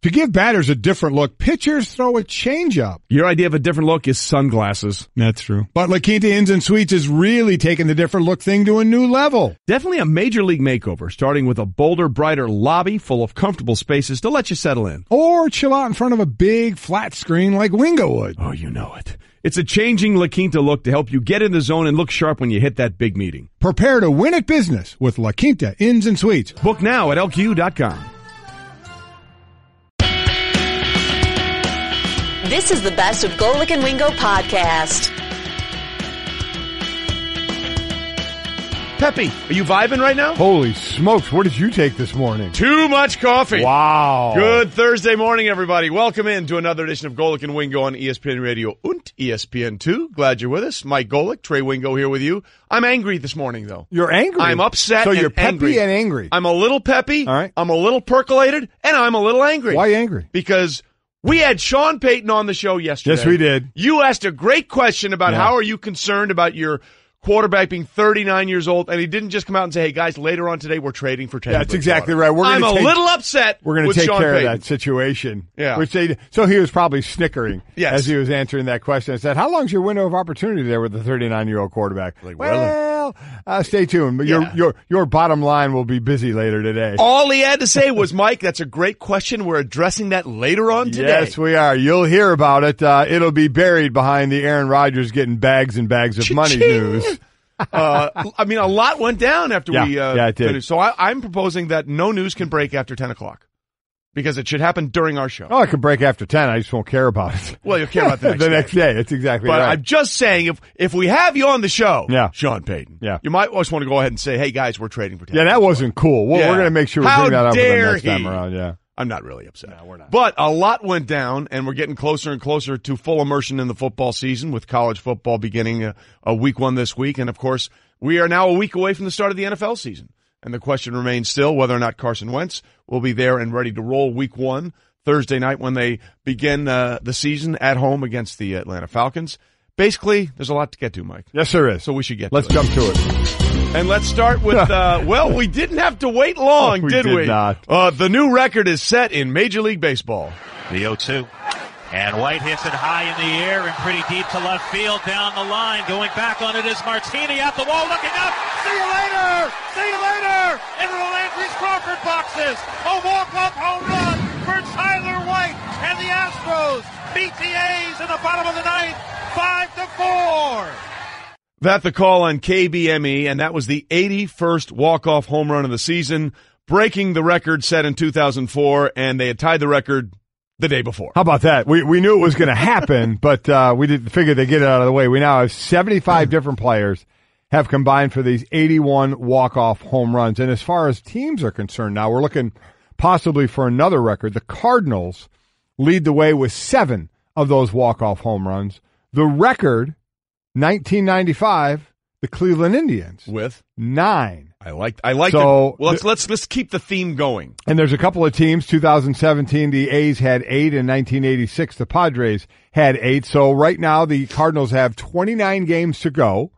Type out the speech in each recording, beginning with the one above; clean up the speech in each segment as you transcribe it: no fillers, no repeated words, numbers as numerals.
To give batters a different look, pitchers throw a changeup. Your idea of a different look is sunglasses. That's true. But La Quinta Inns and Suites is really taking the different look thing to a new level. Definitely a major league makeover, starting with a bolder, brighter lobby full of comfortable spaces to let you settle in. Or chill out in front of a big flat screen like Wingo would. Oh, you know it. It's a changing La Quinta look to help you get in the zone and look sharp when you hit that big meeting. Prepare to win at business with La Quinta Inns and Suites. Book now at LQ.com. This is the best of Golic and Wingo podcast. Peppy, are you vibing right now? Holy smokes, what did you take this morning? Too much coffee. Wow. Good Thursday morning, everybody. Welcome in to another edition of Golic and Wingo on ESPN Radio und ESPN2. Glad you're with us. Mike Golic, Trey Wingo here with you. I'm angry this morning, though. You're angry? I'm upset So and you're peppy angry. and angry. I'm a little peppy. All right. I'm a little percolated, and I'm a little angry. Why angry? Because we had Sean Payton on the show yesterday. Yes, we did. You asked a great question about how are you concerned about your quarterback being 39 years old, and he didn't just come out and say, hey, guys, later on today, we're trading for Teddy Bridgewater. That's exactly right. I'm a little upset. We're going to take care of that situation. Yeah. So he was probably snickering Yes. as he was answering that question. I said, how long's your window of opportunity there with the 39-year-old quarterback? Like, well, stay tuned. But your bottom line will be busy later today. All he had to say was, Mike, that's a great question. We're addressing that later on today. Yes, we are. You'll hear about it. It'll be buried behind the Aaron Rodgers getting bags and bags of money news. I mean, a lot went down after we it did. finished. So I'm proposing that no news can break after 10 o'clock because it should happen during our show. Oh, it could break after 10. I just won't care about it. Well, you'll care about the next the day. next day. It's exactly But right. I'm just saying, if we have you on the show, Sean Payton, Yeah. you might just want to go ahead and say, hey, guys, we're trading for Teddy. Yeah, that wasn't cool. Well, we're going to make sure we How bring that up for the dare next time he? around. Yeah. I'm not really upset. No, we're not. But a lot went down, and we're getting closer and closer to full immersion in the football season with college football beginning a week one this week. And, of course, we are now a week away from the start of the NFL season. And the question remains still whether or not Carson Wentz will be there and ready to roll week one, Thursday night when they begin the season at home against the Atlanta Falcons. Basically, there's a lot to get to, Mike. Yes, there is. So we should get Let's to it. jump to it. And let's start with, well, we didn't have to wait long, did we? We did not. The new record is set in Major League Baseball. The 0-2. And White hits it high in the air and pretty deep to left field down the line. Going back on it is Martini at the wall, looking up. See you later! See you later! Into the Landry's Crawford boxes. A walk-off home run for Tyler White and the Astros. BTAs in the bottom of the ninth, 5-4. That the call on KBME, and that was the 81st walk-off home run of the season, breaking the record set in 2004, and they had tied the record the day before. How about that? We knew it was going to happen, but we didn't figure they'd get it out of the way. We now have 75 different players have combined for these 81 walk-off home runs. And as far as teams are concerned now, we're looking possibly for another record. The Cardinals lead the way with 7 of those walk-off home runs. The record, 1995, the Cleveland Indians With 9. I like. So well, let's keep the theme going. And there's a couple of teams. 2017, the A's had 8. In 1986, the Padres had 8. So right now, the Cardinals have 29 games to go,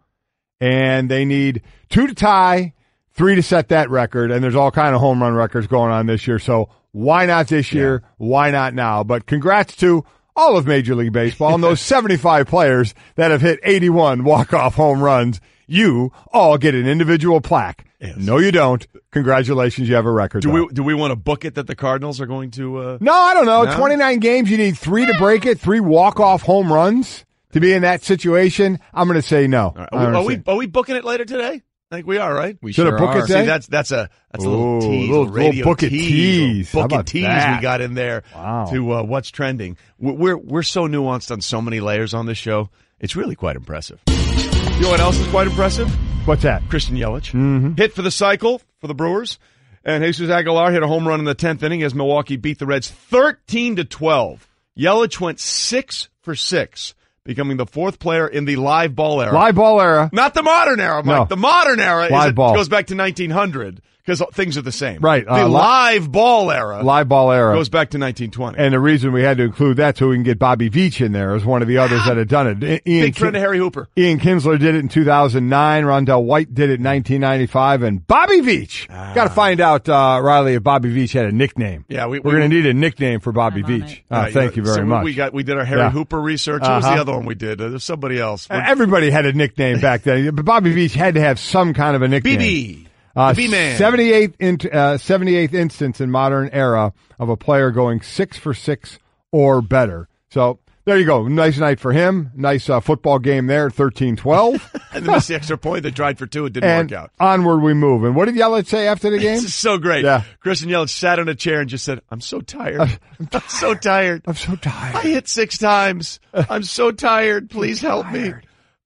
and they need 2 to tie, 3 to set that record. And there's all kind of home run records going on this year. So why not this year? Why not now? But congrats to all of Major League Baseball and those 75 players that have hit 81 walk-off home runs. You all get an individual plaque. Yes. No, you don't. Congratulations, you have a record. Do we want to book it that the Cardinals are going to? No, I don't know. No? 29 games, you need 3 to break it. 3 walk-off home runs to be in that situation. I'm going to say no. Right. Are we booking it later today? I think we are, right? We should have booked it today. See, that's a little tease, little radio book it tease. How Book it about tease that? we got in there to what's trending. We're so nuanced on so many layers on this show. It's really quite impressive. You know what else is quite impressive? What's that? Christian Yelich. Hit for the cycle for the Brewers. And Jesus Aguilar hit a home run in the 10th inning as Milwaukee beat the Reds 13-12. Yelich went 6 for 6, becoming the 4th player in the live ball era. Live ball era. Not the modern era, Mike. No. The modern era Live ball. goes back to 1900. because things are the same. Right. The live ball era goes back to 1920. And the reason we had to include that so we can get Bobby Veach in there as one of the others that had done it. Big friend of Harry Hooper. Ian Kinsler did it in 2009. Rondell White did it in 1995. And Bobby Veach. Got to find out, Riley, if Bobby Veach had a nickname. Yeah, we're going to need a nickname for Bobby Veach. Thank you very much. We did our Harry Hooper research. What was the other one we did? There's somebody else. Everybody had a nickname back then. But Bobby Veach had to have some kind of a nickname. BB. The B-Man. 78th instance in modern era of a player going 6 for 6 or better. So there you go. Nice night for him. Nice football game there, 13-12. And they missed the extra point. They tried for 2. It didn't work out. Onward we move. And what did Yelich say after the game? This is so great. Yeah. Kristen Yelich sat in a chair and just said, I'm so tired. I'm so tired. I'm so tired. I hit 6 times. I'm so tired. Please help me.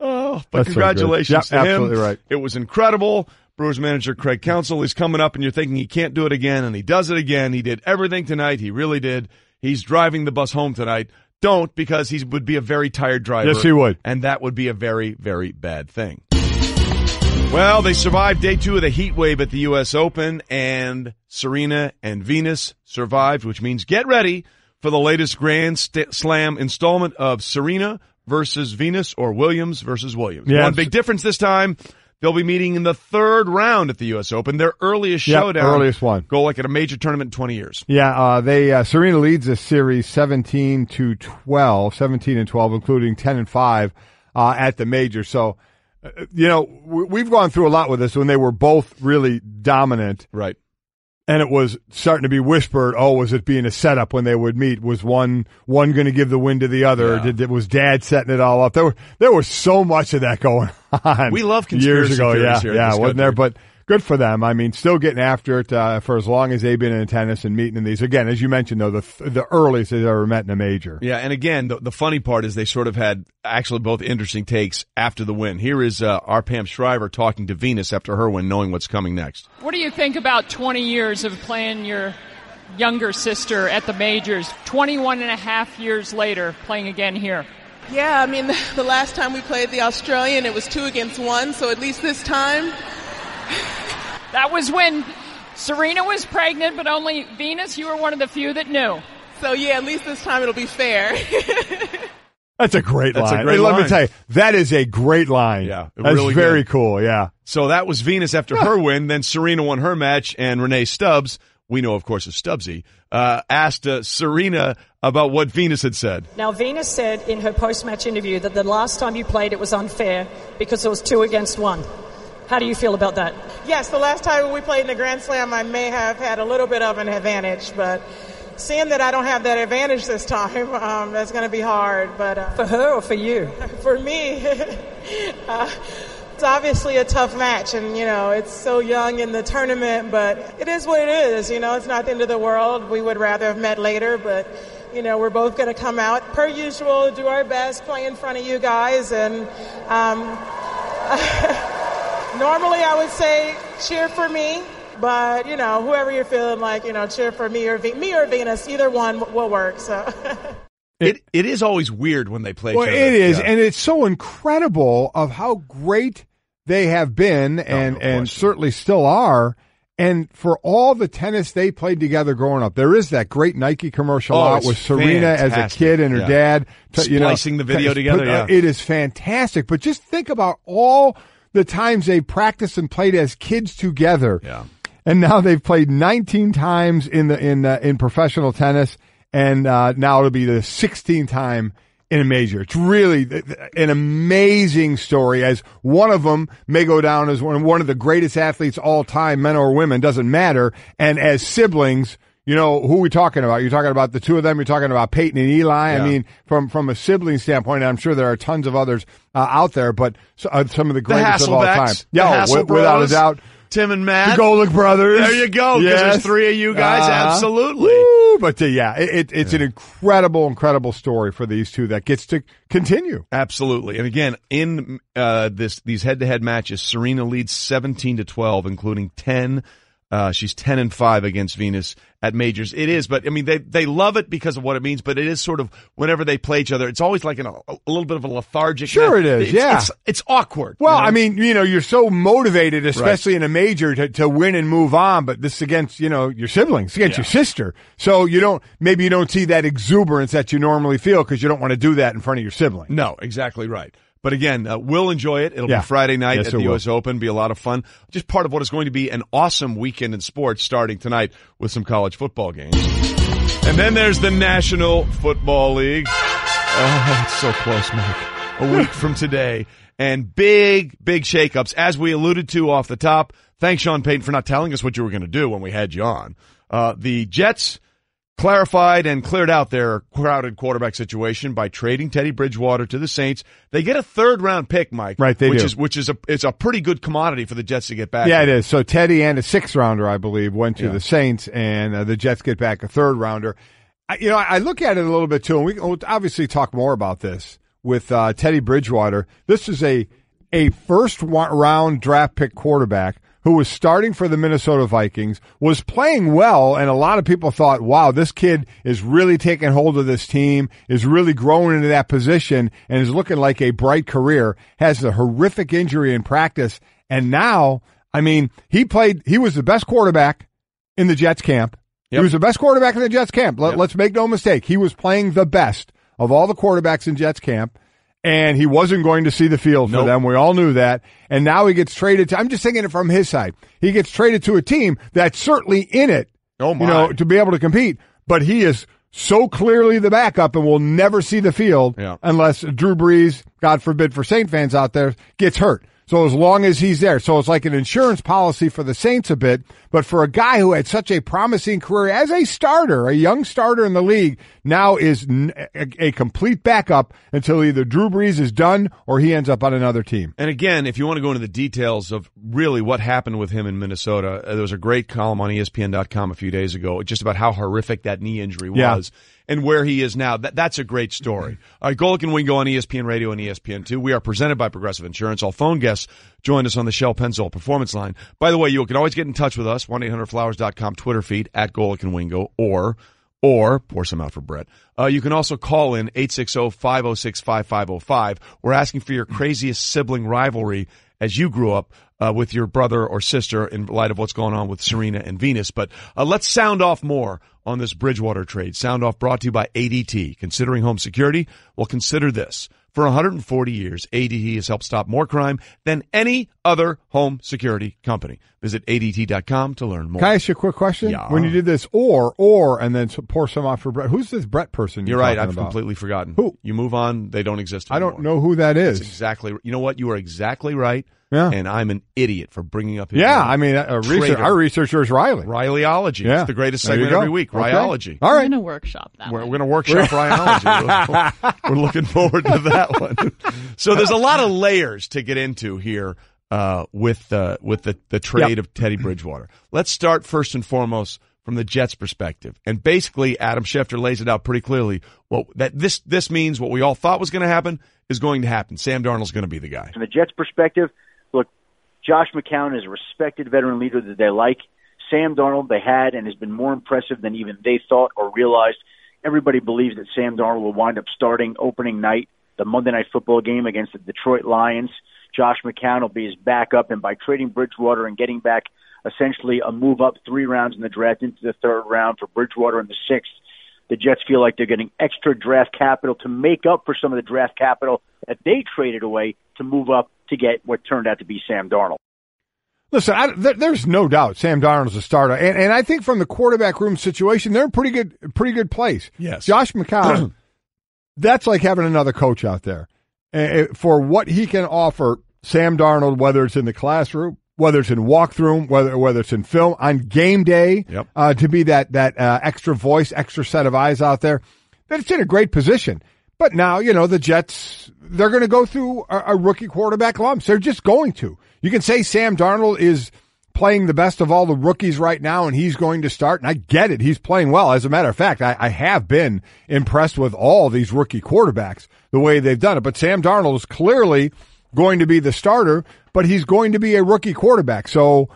Oh, but That's congratulations so good. to him. Absolutely right. It was incredible. Brewers manager Craig Counsell is coming up, and you're thinking he can't do it again, and he does it again. He did everything tonight. He really did. He's driving the bus home tonight. Don't, because he would be a very tired driver. Yes, he would. And that would be a very, very bad thing. Well, they survived day 2 of the heat wave at the U.S. Open, and Serena and Venus survived, which means get ready for the latest Grand Slam installment of Serena versus Venus or Williams versus Williams. Yes. One big difference this time. They'll be meeting in the 3rd round at the U.S. Open, their earliest showdown. Earliest one. Golic at a major tournament in 20 years. Yeah, Serena leads this series 17-12, including 10-5 at the major. So, we've gone through a lot with this when they were both really dominant. Right. And it was starting to be whispered, was it being a setup when they would meet? Was one going to give the win to the other? Yeah. Was Dad setting it all up? There was so much of that going on. We love conspiracy years ago. theories here. Yeah, wasn't there? But good for them. I mean, still getting after it for as long as they've been in tennis and meeting in these. Again, as you mentioned, though, the earliest they've ever met in a major. Yeah, and again, the funny part is they sort of had actually both interesting takes after the win. Here is our Pam Shriver talking to Venus after her win, knowing what's coming next. What do you think about 20 years of playing your younger sister at the majors, 21 and a half years later, playing again here? Yeah, I mean, the last time we played the Australian, it was 2 against 1, so at least this time... That was when Serena was pregnant, but only Venus, you were one of the few that knew. So, yeah, at least this time it'll be fair. That's a great line. Let me tell you, that is a great line. Yeah. That's really very good. cool, yeah. So that was Venus after her win. Then Serena won her match, and Renee Stubbs, we know, of course, as Stubbsy, asked Serena about what Venus had said. Now, Venus said in her post-match interview that the last time you played it was unfair because it was 2 against 1. How do you feel about that? Yes, the last time we played in the Grand Slam, I may have had a little bit of an advantage, but seeing that I don't have that advantage this time, that's going to be hard. But for her or for you? For me, it's obviously a tough match, and, it's so young in the tournament, but it is what it is. It's not the end of the world. We would rather have met later, but, we're both going to come out, per usual, do our best, play in front of you guys, and... Normally, I would say cheer for me, but, whoever you're feeling like, cheer for me or Venus, either one will work. So It is always weird when they play each other. It is, yeah. and it's so incredible of how great they have been and certainly still are. And for all the tennis they played together growing up, there is that great Nike commercial out with Serena fantastic. as a kid and her dad. Splicing the video together, It is fantastic. But just think about all the times they practiced and played as kids together. Yeah. And now they've played 19 times in professional tennis, and now it'll be the 16th time in a major. It's really an amazing story, as one of them may go down as one of the greatest athletes all time, men or women, doesn't matter. And as siblings, who are we talking about? You're talking about the two of them. You're talking about Peyton and Eli. Yeah. I mean, from a sibling standpoint, I'm sure there are tons of others out there, but some of the greatest of all time. Yeah, without a doubt. Tim and Matt. The Golic brothers. There you go, because there's 3 of you guys. Absolutely. Woo, but it's an incredible story for these two that gets to continue. Absolutely. And again, in these head-to-head matches, Serena leads 17-12, including 10 She's 10-5 against Venus at majors. It is, but I mean, they love it because of what it means, but it is sort of whenever they play each other, it's always like a little bit of a lethargic. Sure, it is. It's awkward. Well, I mean, you're so motivated, especially in a major, to win and move on, but this is against, your siblings, against your sister. So you don't see that exuberance that you normally feel because you don't want to do that in front of your sibling. No, exactly right. But again, we'll enjoy it. It'll be Friday night at the U.S. Open. Be a lot of fun. Just part of what is going to be an awesome weekend in sports starting tonight with some college football games. And then there's the National Football League. Oh, it's so close, Mike. A week from today. And big shakeups, as we alluded to off the top. Thanks, Sean Payton, for not telling us what you were going to do when we had you on. The Jets clarified and cleared out their crowded quarterback situation by trading Teddy Bridgewater to the Saints. They get a third-round pick, Mike. Right, which is a pretty good commodity for the Jets to get back. Yeah, it is. So Teddy and a sixth-rounder, I believe, went to the Saints, and the Jets get back a third-rounder. I look at it a little bit, too, and we'll obviously talk more about this with Teddy Bridgewater. This is a first-round draft pick quarterback who was starting for the Minnesota Vikings, was playing well, and a lot of people thought, wow, this kid is really taking hold of this team, is really growing into that position, and is looking like a bright career, has a horrific injury in practice, and now, I mean, he was the best quarterback in the Jets camp. Yep. He was the best quarterback in the Jets camp. Let's make no mistake. He was playing the best of all the quarterbacks in Jets camp. And he wasn't going to see the field for them. We all knew that. And now he gets traded to, I'm just thinking it from his side. He gets traded to a team that's certainly in it, to be able to compete. But he is so clearly the backup and will never see the field unless Drew Brees, God forbid for Saint fans out there, gets hurt. So as long as he's there. So it's like an insurance policy for the Saints a bit, but for a guy who had such a promising career as a starter, a young starter in the league, now is a complete backup until either Drew Brees is done or he ends up on another team. And again, if you want to go into the details of really what happened with him in Minnesota, there was a great column on ESPN.com a few days ago just about how horrific that knee injury was. And where he is now. That's a great story. All right, Golic and Wingo on ESPN Radio and ESPN2. We are presented by Progressive Insurance. All phone guests join us on the Shell Pennzoil Performance Line. By the way, you can always get in touch with us, 1-800-Flowers.com Twitter feed, @Golic and Wingo, or pour some out for Brett. You can also call in 860-506-5505. We're asking for your craziest sibling rivalry as you grew up with your brother or sister in light of what's going on with Serena and Venus. But let's sound off more on this Bridgewater trade. Sound off brought to you by ADT. Considering home security? Well, consider this. For 140 years, ADT has helped stop more crime than any other home security company. Visit ADT.com to learn more. Can I ask you a quick question? Yeah. When you did this, or, and then pour some off for Brett, who's this Brett person you're right, I've about? completely forgotten. Who? You move on, they don't exist anymore. I don't know who that is. That's exactly. You know what? You are exactly right. Yeah. And I'm an idiot for bringing up his name. I mean, our researcher is Riley. Rileyology. Yeah. It's the greatest segment every week. Okay. Rhyology. All right. We're going to workshop that. We're going to workshop Rhyology. We're looking forward to that one. So there's a lot of layers to get into here with the trade of Teddy Bridgewater. Let's start first and foremost from the Jets' perspective. And basically, Adam Schefter lays it out pretty clearly. Well, that this means what we all thought was going to happen is going to happen. Sam Darnold's going to be the guy. From the Jets' perspective, look, Josh McCown is a respected veteran leader that they like. Sam Darnold they had and has been more impressive than even they thought or realized. Everybody believes that Sam Darnold will wind up starting opening night, the Monday Night Football game against the Detroit Lions. Josh McCown will be his backup, and by trading Bridgewater and getting back essentially a move up 3 rounds in the draft into the 3rd round for Bridgewater in the 6th, the Jets feel like they're getting extra draft capital to make up for some of the draft capital that they traded away to move up to get what turned out to be Sam Darnold. Listen, there's no doubt Sam Darnold's a starter, and I think from the quarterback room situation, they're in pretty good place. Yes, Josh McCown, that's like having another coach out there for what he can offer. Sam Darnold, whether it's in the classroom, whether it's in walkthrough, whether it's in film, on game day, to be that extra voice, extra set of eyes out there, that it's in a great position. But now, the Jets, they're going to go through a rookie quarterback lumps. They're just going to. You can say Sam Darnold is playing the best of all the rookies right now, and he's going to start, and I get it. He's playing well. As a matter of fact, I have been impressed with all these rookie quarterbacks, the way they've done it. But Sam Darnold is clearly going to be the starter, but he's going to be a rookie quarterback. So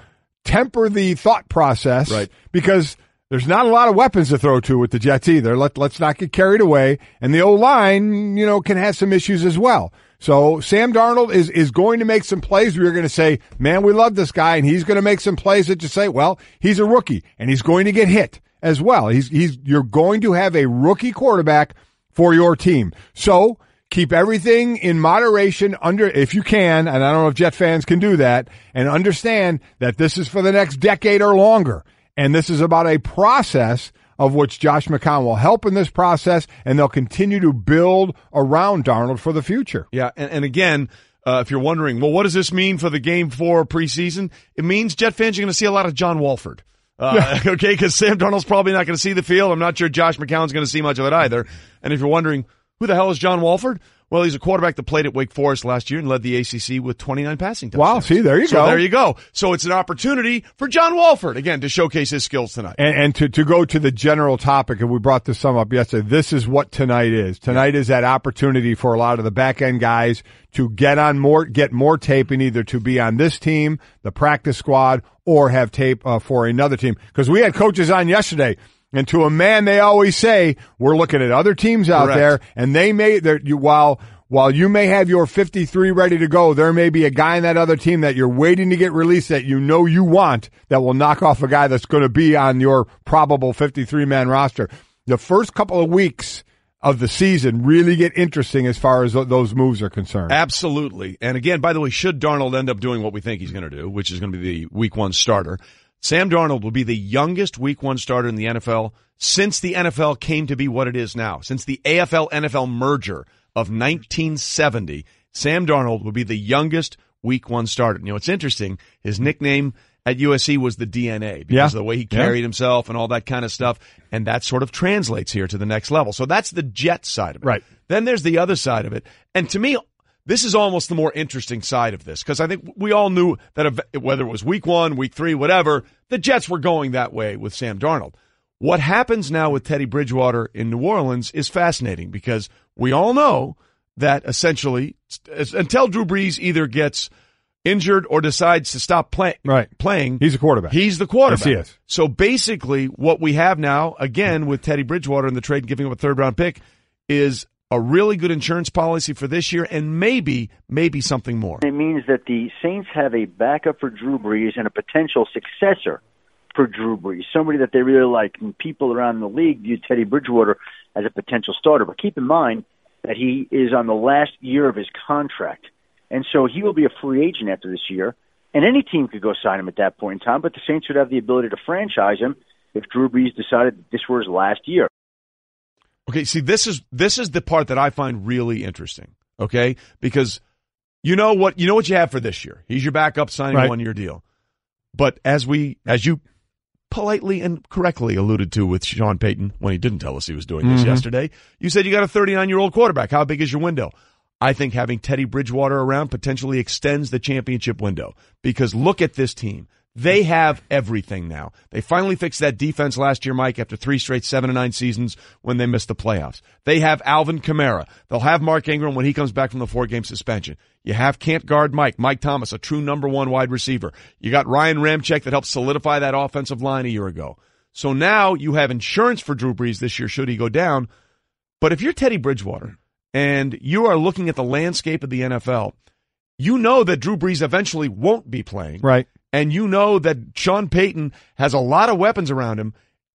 temper the thought process, right? Because there's not a lot of weapons to throw to with the Jets either. Let's not get carried away. And the O-line, can have some issues as well. So Sam Darnold is going to make some plays where you're going to say, man, we love this guy, and he's going to make some plays that you say, well, he's a rookie, and he's going to get hit as well. You're going to have a rookie quarterback for your team. So keep everything in moderation if you can, and I don't know if Jet fans can do that, and understand that this is for the next decade or longer. And this is about a process of which Josh McCown will help in this process, and they'll continue to build around Darnold for the future. Yeah, and again, if you're wondering, well, what does this mean for the Game 4 preseason? It means Jet fans are going to see a lot of John Wolford. Okay, because Sam Darnold's probably not going to see the field. I'm not sure Josh McCown's going to see much of it either. And if you're wondering, who the hell is John Wolford? Well, he's a quarterback that played at Wake Forest last year and led the ACC with 29 passing touchdowns. Wow, see, there you go. There you go. So it's an opportunity for John Wolford, again, to showcase his skills tonight. And to go to the general topic, and we brought this some up yesterday, this is what tonight is. Tonight is that opportunity for a lot of the back-end guys to get more tape, and either to be on this team, the practice squad, or have tape for another team. Because we had coaches on yesterday, and to a man, they always say, we're looking at other teams out there, and while you may have your 53 ready to go, there may be a guy in that other team that you're waiting to get released that you want that will knock off a guy that's going to be on your probable 53-man roster. The first couple of weeks of the season really get interesting as far as those moves are concerned. Absolutely. And again, by the way, should Darnold end up doing what we think he's going to do, which is going to be the Week 1 starter, Sam Darnold will be the youngest Week 1 starter in the NFL since the NFL came to be what it is now. Since the AFL-NFL merger of 1970, Sam Darnold will be the youngest Week 1 starter. It's interesting. His nickname at USC was the DNA because of the way he carried himself and all that kind of stuff, and that sort of translates here to the next level. So that's the Jet side of it. Right. Then there's the other side of it. And to me, this is almost the more interesting side of this, because I think we all knew that whether it was Week 1, Week 3, whatever, the Jets were going that way with Sam Darnold. What happens now with Teddy Bridgewater in New Orleans is fascinating, because we all know that essentially until Drew Brees either gets injured or decides to stop playing, he's a quarterback. He's the quarterback. Yes, he is. So basically what we have now, again, with Teddy Bridgewater in the trade and giving up a third-round pick, is a really good insurance policy for this year, and maybe something more. It means that the Saints have a backup for Drew Brees and a potential successor for Drew Brees, somebody that they really like, and people around the league view Teddy Bridgewater as a potential starter. But keep in mind that he is on the last year of his contract, and so he will be a free agent after this year, and any team could go sign him at that point in time, but the Saints would have the ability to franchise him if Drew Brees decided that this were his last year. Okay, see, this is the part that I find really interesting, okay? Because you know what you have for this year. He's your backup, signing a one-year deal. But as you politely and correctly alluded to with Sean Payton when he didn't tell us he was doing this yesterday, you said you got a 39-year-old quarterback. How big is your window? I think having Teddy Bridgewater around potentially extends the championship window, because look at this team. They have everything now. They finally fixed that defense last year, Mike, after 3 straight 7-9 seasons when they missed the playoffs. They have Alvin Kamara. They'll have Mark Ingram when he comes back from the 4-game suspension. You can't guard Mike Thomas, a true number 1 wide receiver. You got Ryan Ramczyk that helped solidify that offensive line a year ago. So now you have insurance for Drew Brees this year should he go down. But if you're Teddy Bridgewater and you are looking at the landscape of the NFL, you know that Drew Brees eventually won't be playing. Right. And you know that Sean Payton has a lot of weapons around him.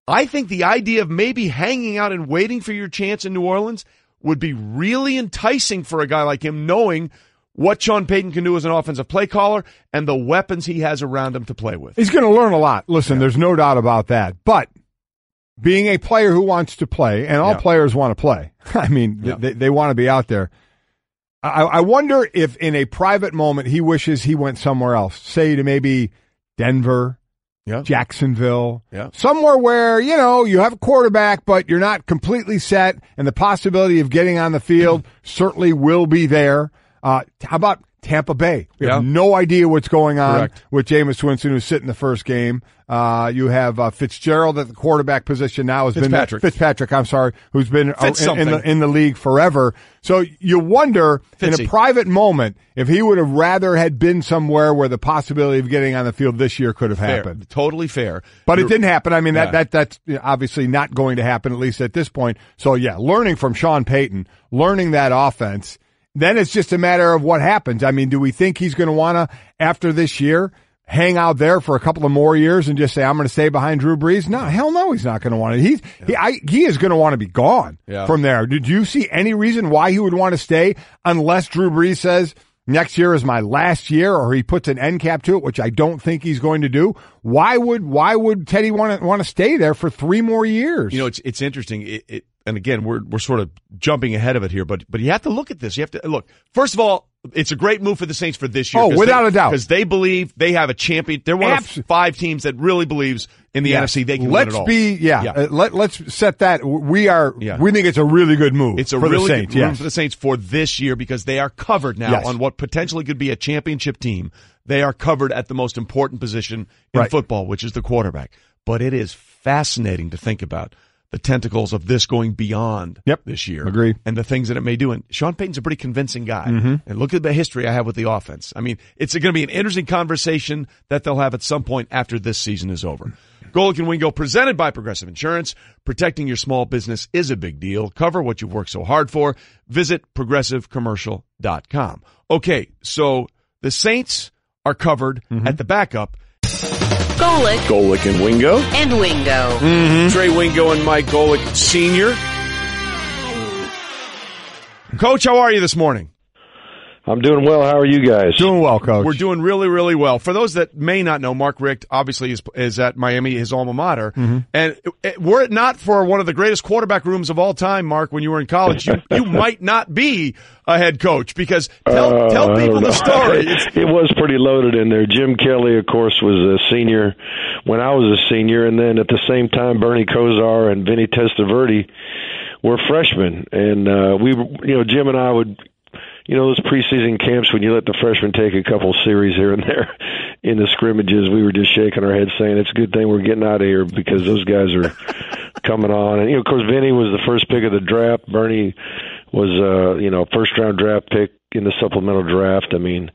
I think the idea of maybe hanging out and waiting for your chance in New Orleans would be really enticing for a guy like him, knowing what Sean Payton can do as an offensive play caller and the weapons he has around him to play with. He's going to learn a lot. Listen, there's no doubt about that. But being a player who wants to play, and all players want to play. I mean, they want to be out there. I wonder if in a private moment he wishes he went somewhere else, say to maybe Denver, Jacksonville, somewhere where, you have a quarterback, but you're not completely set, and the possibility of getting on the field certainly will be there. How about Tampa Bay. We have no idea what's going on with Jameis Winston, who's sitting the first game. You have Fitzgerald at the quarterback position now. Fitzpatrick, I'm sorry, who's been in the league forever. So you wonder, in a private moment, if he would have rather had been somewhere where the possibility of getting on the field this year could have happened. Totally fair. But it didn't happen. I mean, that's obviously not going to happen, at least at this point. So, learning from Sean Payton, learning that offense, then it's just a matter of what happens. I mean, do we think he's going to want to, after this year, hang out there for a couple of more years and just say, I'm going to stay behind Drew Brees? No, hell no, he's not going to want it. He is going to want to be gone from there. Did you see any reason why he would want to stay unless Drew Brees says, next year is my last year, or he puts an end cap to it, which I don't think he's going to do? Why would Teddy want to stay there for 3 more years? It's interesting. And again, we're sort of jumping ahead of it here, but you have to look at this. You have to look. First of all, it's a great move for the Saints for this year. Oh, without a doubt. Because they believe they have a champion. They're one of 5 teams that really believes in the NFC they can win it all. Let's set that. We think it's a really good move. It's a really good move for the Saints for this year because they are covered now on what potentially could be a championship team. They are covered at the most important position in football, which is the quarterback. But it is fascinating to think about the tentacles of this going beyond this year. Agreed. And the things that it may do. And Sean Payton's a pretty convincing guy. Mm-hmm. And look at the history I have with the offense. I mean, it's going to be an interesting conversation that they'll have at some point after this season is over. Golic and Wingo, presented by Progressive Insurance. Protecting your small business is a big deal. Cover what you've worked so hard for. Visit ProgressiveCommercial.com. Okay, so the Saints are covered at the backup. Golic and Wingo. And Wingo. Mm-hmm. Trey Wingo and Mike Golic Sr. Coach, how are you this morning? I'm doing well. How are you guys? Doing well, Coach. We're doing really, really well. For those that may not know, Mark Richt obviously is at Miami, his alma mater. Mm-hmm. And were it not for one of the greatest quarterback rooms of all time, Mark, when you were in college, you might not be a head coach because tell people the story. It was pretty loaded in there. Jim Kelly, of course, was a senior when I was a senior. And then at the same time, Bernie Kosar and Vinny Testaverde were freshmen. And Jim and I would, those preseason camps when you let the freshmen take a couple series here and there in the scrimmages, we were just shaking our heads saying it's a good thing we're getting out of here because those guys are coming on. And, of course, Vinny was the first pick of the draft. Bernie was, first-round draft pick in the supplemental draft. I mean,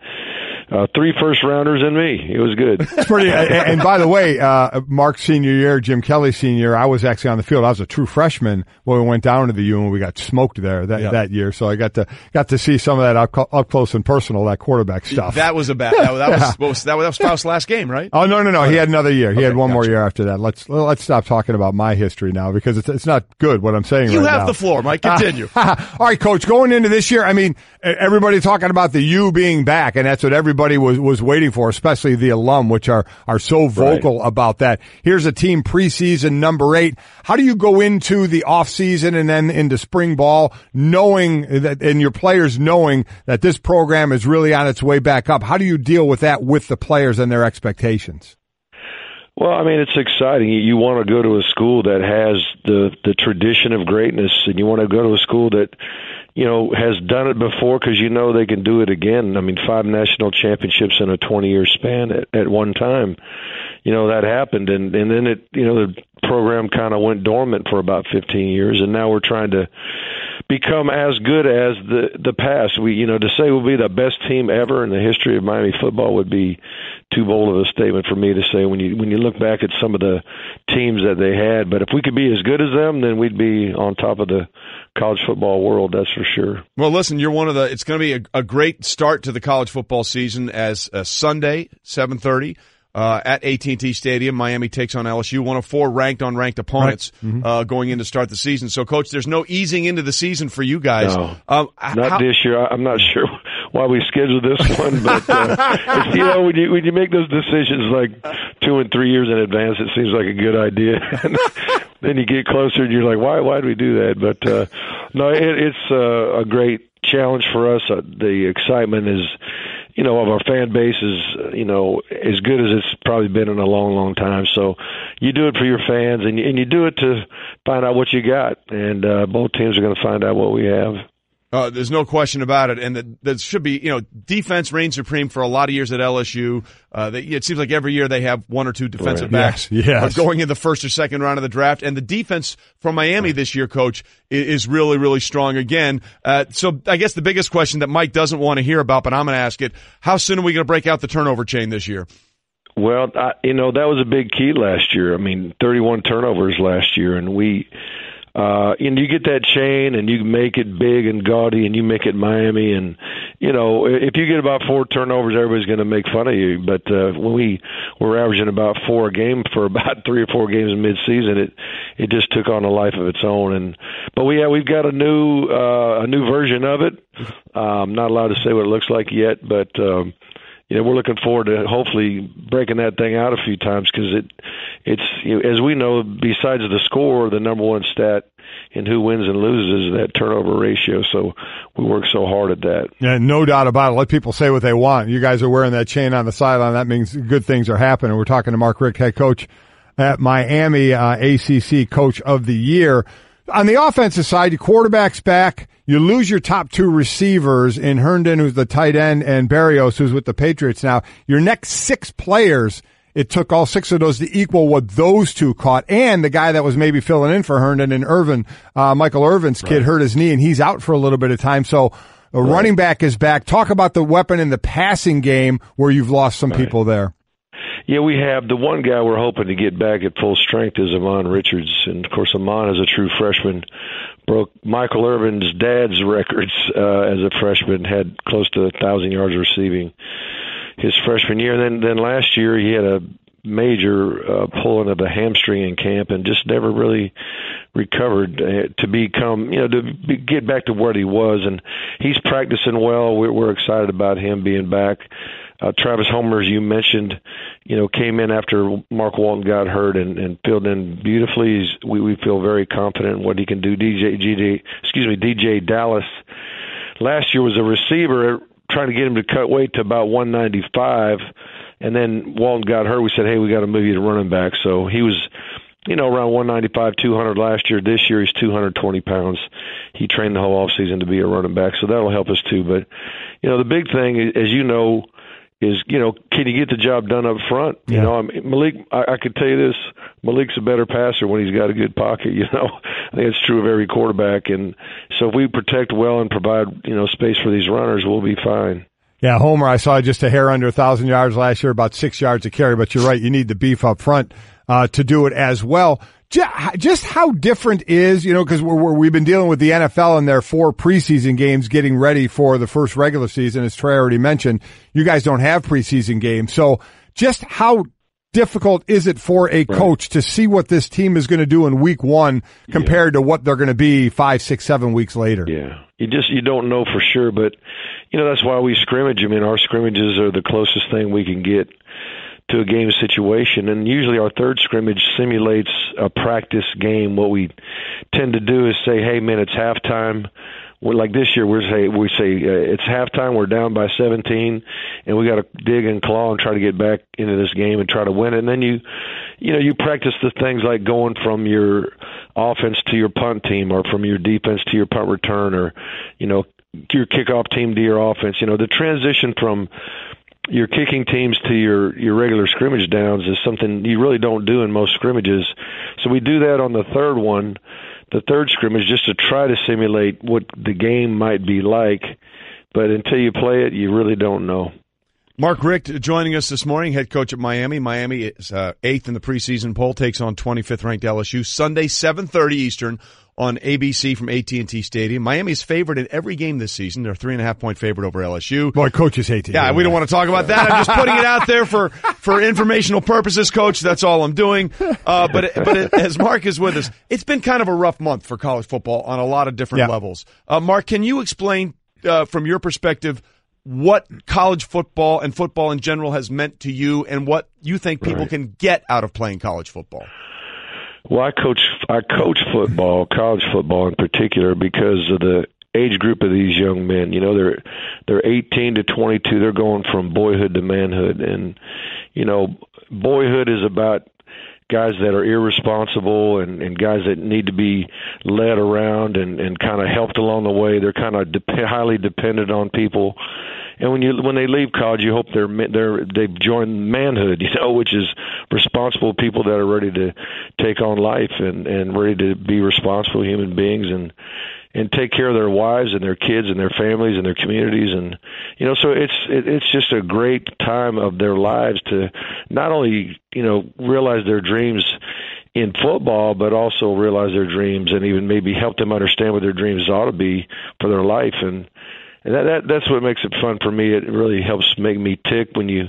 3 first-rounders and me. It was good. It's pretty. And by the way, Mark's senior year, Jim Kelly's senior year, I was actually on the field. I was a true freshman when we went down to the U and we got smoked there that year. So I got to see some of that up close and personal, that quarterback stuff. That was that was Faust's last game, right? Oh no! He had another year. He had one more year after that. Let's stop talking about my history now because it's not good what I'm saying. You right have now. The floor, Mike. Continue. All right, Coach. Going into this year, I mean, everybody talking about the U being back, and that's what everybody was waiting for, especially the alum, which are so vocal about that. Here's a team preseason number 8. How do you go into the off season and then into spring ball knowing that, and your players knowing that this program is really on its way back up? How do you deal with that with the players and their expectations? Well, I mean, it's exciting. You want to go to a school that has the tradition of greatness, and you want to go to a school that, has done it before because they can do it again. I mean, 5 national championships in a 20-year span at one time. That happened, and then the program kind of went dormant for about 15 years, and now we're trying to become as good as the past. We, to say we'll be the best team ever in the history of Miami football would be too bold of a statement for me to say when you look back at some of the teams that they had. But if we could be as good as them, then we'd be on top of the college football world, that's for sure. Well, listen, you're one of it's going to be a great start to the college football season as Sunday, 7:30. At AT&T Stadium, Miami takes on LSU, one of 4 ranked opponents going in to start the season. So, Coach, there's no easing into the season for you guys. No, not this year. I'm not sure why we scheduled this one, but when you make those decisions like 2 and 3 years in advance, it seems like a good idea. Then you get closer and you're like, why do we do that? But no, it's a great challenge for us. The excitement is, of our fan base is, as good as it's probably been in a long, long time. So you do it for your fans and you do it to find out what you got. And both teams are going to find out what we have. There's no question about it, and that should be, defense reigns supreme for a lot of years at LSU. It seems like every year they have one or two defensive backs going in the first or second round of the draft, and the defense from Miami this year, Coach, is really, really strong again. So I guess the biggest question that Mike doesn't want to hear about, but I'm going to ask it: how soon are we going to break out the turnover chain this year? Well, that was a big key last year. I mean, 31 turnovers last year, and you get that chain and you make it big and gaudy and you make it Miami. And, if you get about 4 turnovers, everybody's going to make fun of you. But when we were averaging about 4 a game for about 3 or 4 games in midseason, it just took on a life of its own. But we've got a new version of it. I'm not allowed to say what it looks like yet, but we're looking forward to hopefully breaking that thing out a few times, because it's as we know, besides the score, the number one stat in who wins and loses is that turnover ratio. So we work so hard at that. Yeah, no doubt about it. Let people say what they want. You guys are wearing that chain on the sideline. That means good things are happening. We're talking to Mark Richt, head coach at Miami, ACC Coach of the Year. On the offensive side, your quarterback's back. You lose your top 2 receivers in Herndon, who's the tight end, and Berrios, who's with the Patriots now. Your next 6 players, it took all 6 of those to equal what those 2 caught. And the guy that was maybe filling in for Herndon and Irvin, Michael Irvin's kid, hurt his knee, and he's out for a little bit of time. So the running back is back. Talk about the weapon in the passing game where you've lost some people there. Yeah, we have. The one guy we're hoping to get back at full strength is Amon Richards. And, of course, Amon, as a true freshman, broke Michael Irvin's dad's records as a freshman, had close to 1,000 yards receiving his freshman year. And then last year he had a major pulling of a hamstring in camp and just never really recovered to become, get back to where he was. And he's practicing well. We're excited about him being back. Travis Homer, as you mentioned, came in after Mark Walton got hurt and filled in beautifully. We feel very confident in what he can do. DJ Dallas last year was a receiver, trying to get him to cut weight to about 195, and then Walton got hurt. We said, hey, we got to move you to running back. So he was, around 195, 200 last year. This year he's 220 pounds. He trained the whole offseason to be a running back, so that'll help us too. But, the big thing, as you know, is, can you get the job done up front? Yeah. Malik, I could tell you this, Malik's a better passer when he's got a good pocket, I think it's true of every quarterback. And so if we protect well and provide, space for these runners, we'll be fine. Yeah, Homer, I saw just a hair under 1,000 yards last year, about 6 yards a carry, but you're right, you need the beef up front to do it as well. Just how different is, because we've been dealing with the NFL and their 4 preseason games getting ready for the first regular season, as Trey already mentioned. You guys don't have preseason games. So just how difficult is it for a coach to see what this team is going to do in week 1 compared to what they're going to be 5, 6, 7 weeks later? Yeah. You don't know for sure, but, that's why we scrimmage. Our scrimmages are the closest thing we can get to a game situation, and usually our third scrimmage simulates a practice game. What we tend to do is say, hey man, it's halftime. Like this year, we say it's halftime, we're down by 17, and we got to dig and claw and try to get back into this game and try to win it. And then you practice the things like going from your offense to your punt team, or from your defense to your punt return, or your kickoff team to your offense. The transition from your kicking teams to your regular scrimmage downs is something you really don't do in most scrimmages. So we do that on the third scrimmage, just to try to simulate what the game might be like. But until you play it, you really don't know. Mark Richt joining us this morning, head coach at Miami. Miami is 8th in the preseason poll, takes on 25th ranked LSU Sunday, 7:30 Eastern on ABC from AT&T Stadium. Miami's favored in every game this season. They're 3.5-point favorite over LSU. Boy, coaches hate to. Yeah, we don't want to talk about that. I'm just putting it out there for informational purposes, Coach. That's all I'm doing. But as Mark is with us, it's been kind of a rough month for college football on a lot of different levels. Mark, can you explain from your perspective what college football and football in general has meant to you, and what you think people can get out of playing college football? Well, I coach football, college football in particular, because of the age group of these young men. They're 18 to 22. They're going from boyhood to manhood, and boyhood is about guys that are irresponsible and guys that need to be led around and kind of helped along the way. They're kind of highly dependent on people. And when they leave college, you hope they've joined manhood, which is responsible people that are ready to take on life and ready to be responsible human beings and take care of their wives and their kids and their families and their communities. And so it's just a great time of their lives to not only realize their dreams in football, but also realize their dreams and even maybe help them understand what their dreams ought to be for their life. And that's what makes it fun for me. It really helps make me tick when you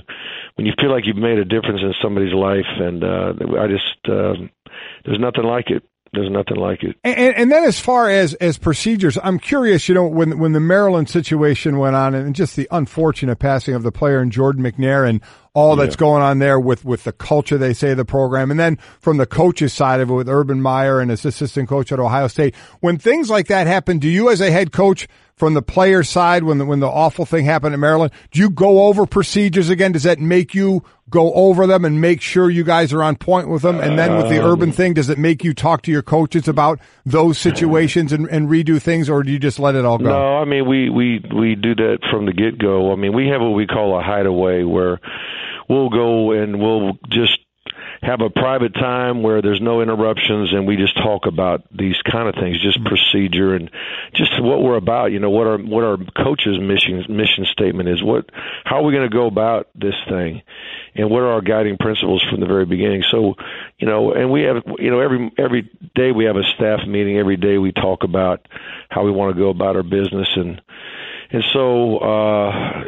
feel like you've made a difference in somebody's life. And there's nothing like it. There's nothing like it. And then as far as procedures, I'm curious, when the Maryland situation went on and just the unfortunate passing of the player in Jordan McNair and all that's going on there with the culture, they say, of the program. And then from the coach's side of it with Urban Meyer and his assistant coach at Ohio State, when things like that happen, do you as a head coach from the player side, when the awful thing happened at Maryland, do you go over procedures again? Does that make you go over them and make sure you guys are on point with them? And then with the Urban thing, does it make you talk to your coaches about those situations and redo things, or do you just let it all go? No, I mean, we do that from the get-go. I mean, we have what we call a hideaway where we'll go and we'll just have a private time where there's no interruptions and we just talk about these kind of things, just procedure and just what we're about, what our coach's mission statement is, how are we going to go about this thing, and what are our guiding principles from the very beginning. So, and we have, every day we have a staff meeting, every day we talk about how we want to go about our business. And so,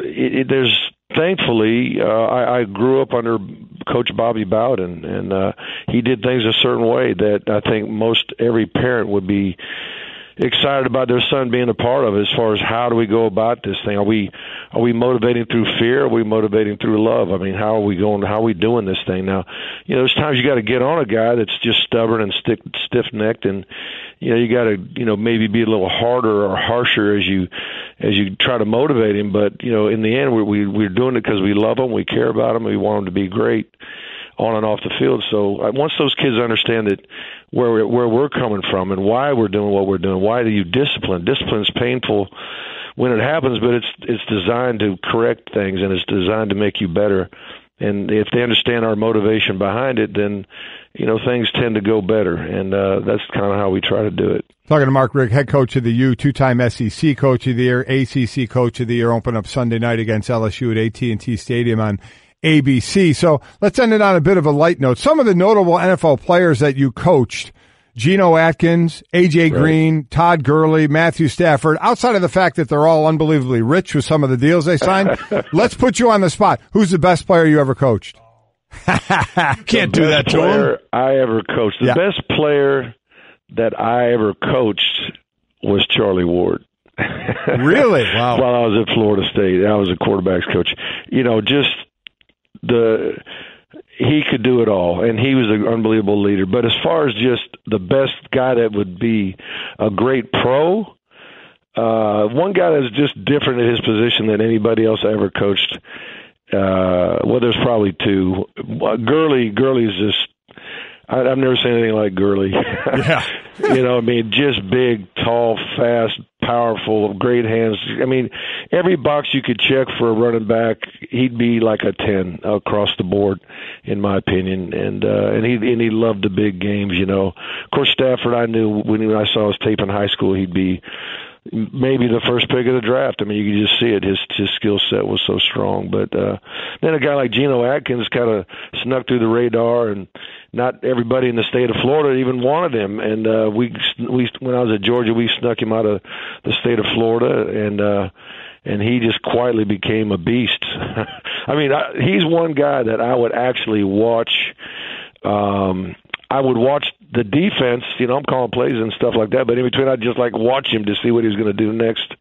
there's, thankfully, I grew up under Coach Bobby Bowden, and he did things a certain way that I think most every parent would be excited about their son being a part of, as far as how do we go about this thing. Are we motivating through fear? Are we motivating through love? I mean, how are we doing this thing? Now, there's times you got to get on a guy that's just stubborn and stiff-necked, and you got to maybe be a little harder or harsher as you try to motivate him. But in the end, we're doing it because we love them, we care about them, we want them to be great on and off the field. So once those kids understand that where we're coming from and why we're doing what we're doing, why do you discipline? Discipline's painful when it happens, but it's designed to correct things and it's designed to make you better. And if they understand our motivation behind it, then things tend to go better, and that's kind of how we try to do it. Talking to Mark Richt, head coach of the U, two-time SEC coach of the year, ACC coach of the year, open up Sunday night against LSU at AT&T Stadium on ABC. So let's end it on a bit of a light note. Some of the notable NFL players that you coached, Geno Atkins, A.J. Green, Todd Gurley, Matthew Stafford, outside of the fact that they're all unbelievably rich with some of the deals they signed, let's put you on the spot. Who's the best player you ever coached? Can't do that to him. I ever coached. The best player that I ever coached was Charlie Ward. Really? Wow. While I was at Florida State, I was a quarterbacks coach. He could do it all, and he was an unbelievable leader. But as far as just the best guy that would be a great pro, one guy that's just different in his position than anybody else I ever coached. There's probably two. Gurley's just, I've never seen anything like Gurley. Yeah. Just big, tall, fast, powerful, great hands. I mean, every box you could check for a running back, he'd be like a 10 across the board, in my opinion. And he loved the big games, Of course, Stafford, I knew when I saw his tape in high school, he'd be maybe the first pick of the draft. I mean, you could just see it. His skill set was so strong. But then a guy like Geno Atkins kind of snuck through the radar, and not everybody in the state of Florida even wanted him. And we when I was at Georgia, we snuck him out of the state of Florida, and he just quietly became a beast. I mean, he's one guy that I would actually watch. I would watch the defense, I'm calling plays and stuff like that, but in between I'd just watch him to see what he was going to do next.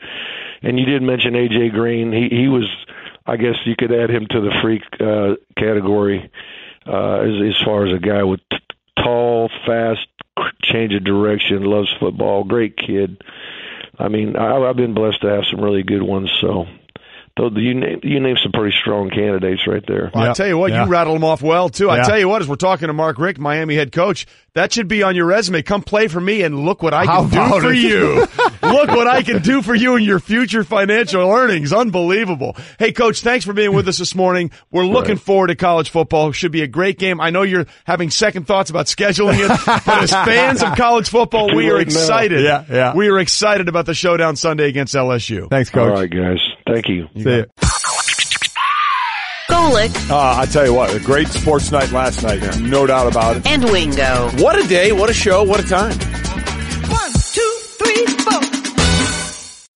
And you did mention A.J. Green. He was, I guess you could add him to the freak category as far as a guy with tall, fast, change of direction, loves football, great kid. I mean, I've been blessed to have some really good ones, so You name some pretty strong candidates right there. Well, I tell you what, you rattle them off well, too. I tell you what, as we're talking to Mark Richt, Miami head coach, that should be on your resume. Come play for me, and look what I can do for you. Look what I can do for you and your future financial earnings. Unbelievable. Hey, Coach, thanks for being with us this morning. We're looking forward to college football. It should be a great game. I know you're having second thoughts about scheduling it, but as fans of college football, we are excited. We are excited about the showdown Sunday against LSU. Thanks, Coach. All right, guys. Thank you. See you. Golic I tell you what, a great sports night last night. No doubt about it. and Wingo. What a day, what a show, what a time. 1, 2, 3, 4.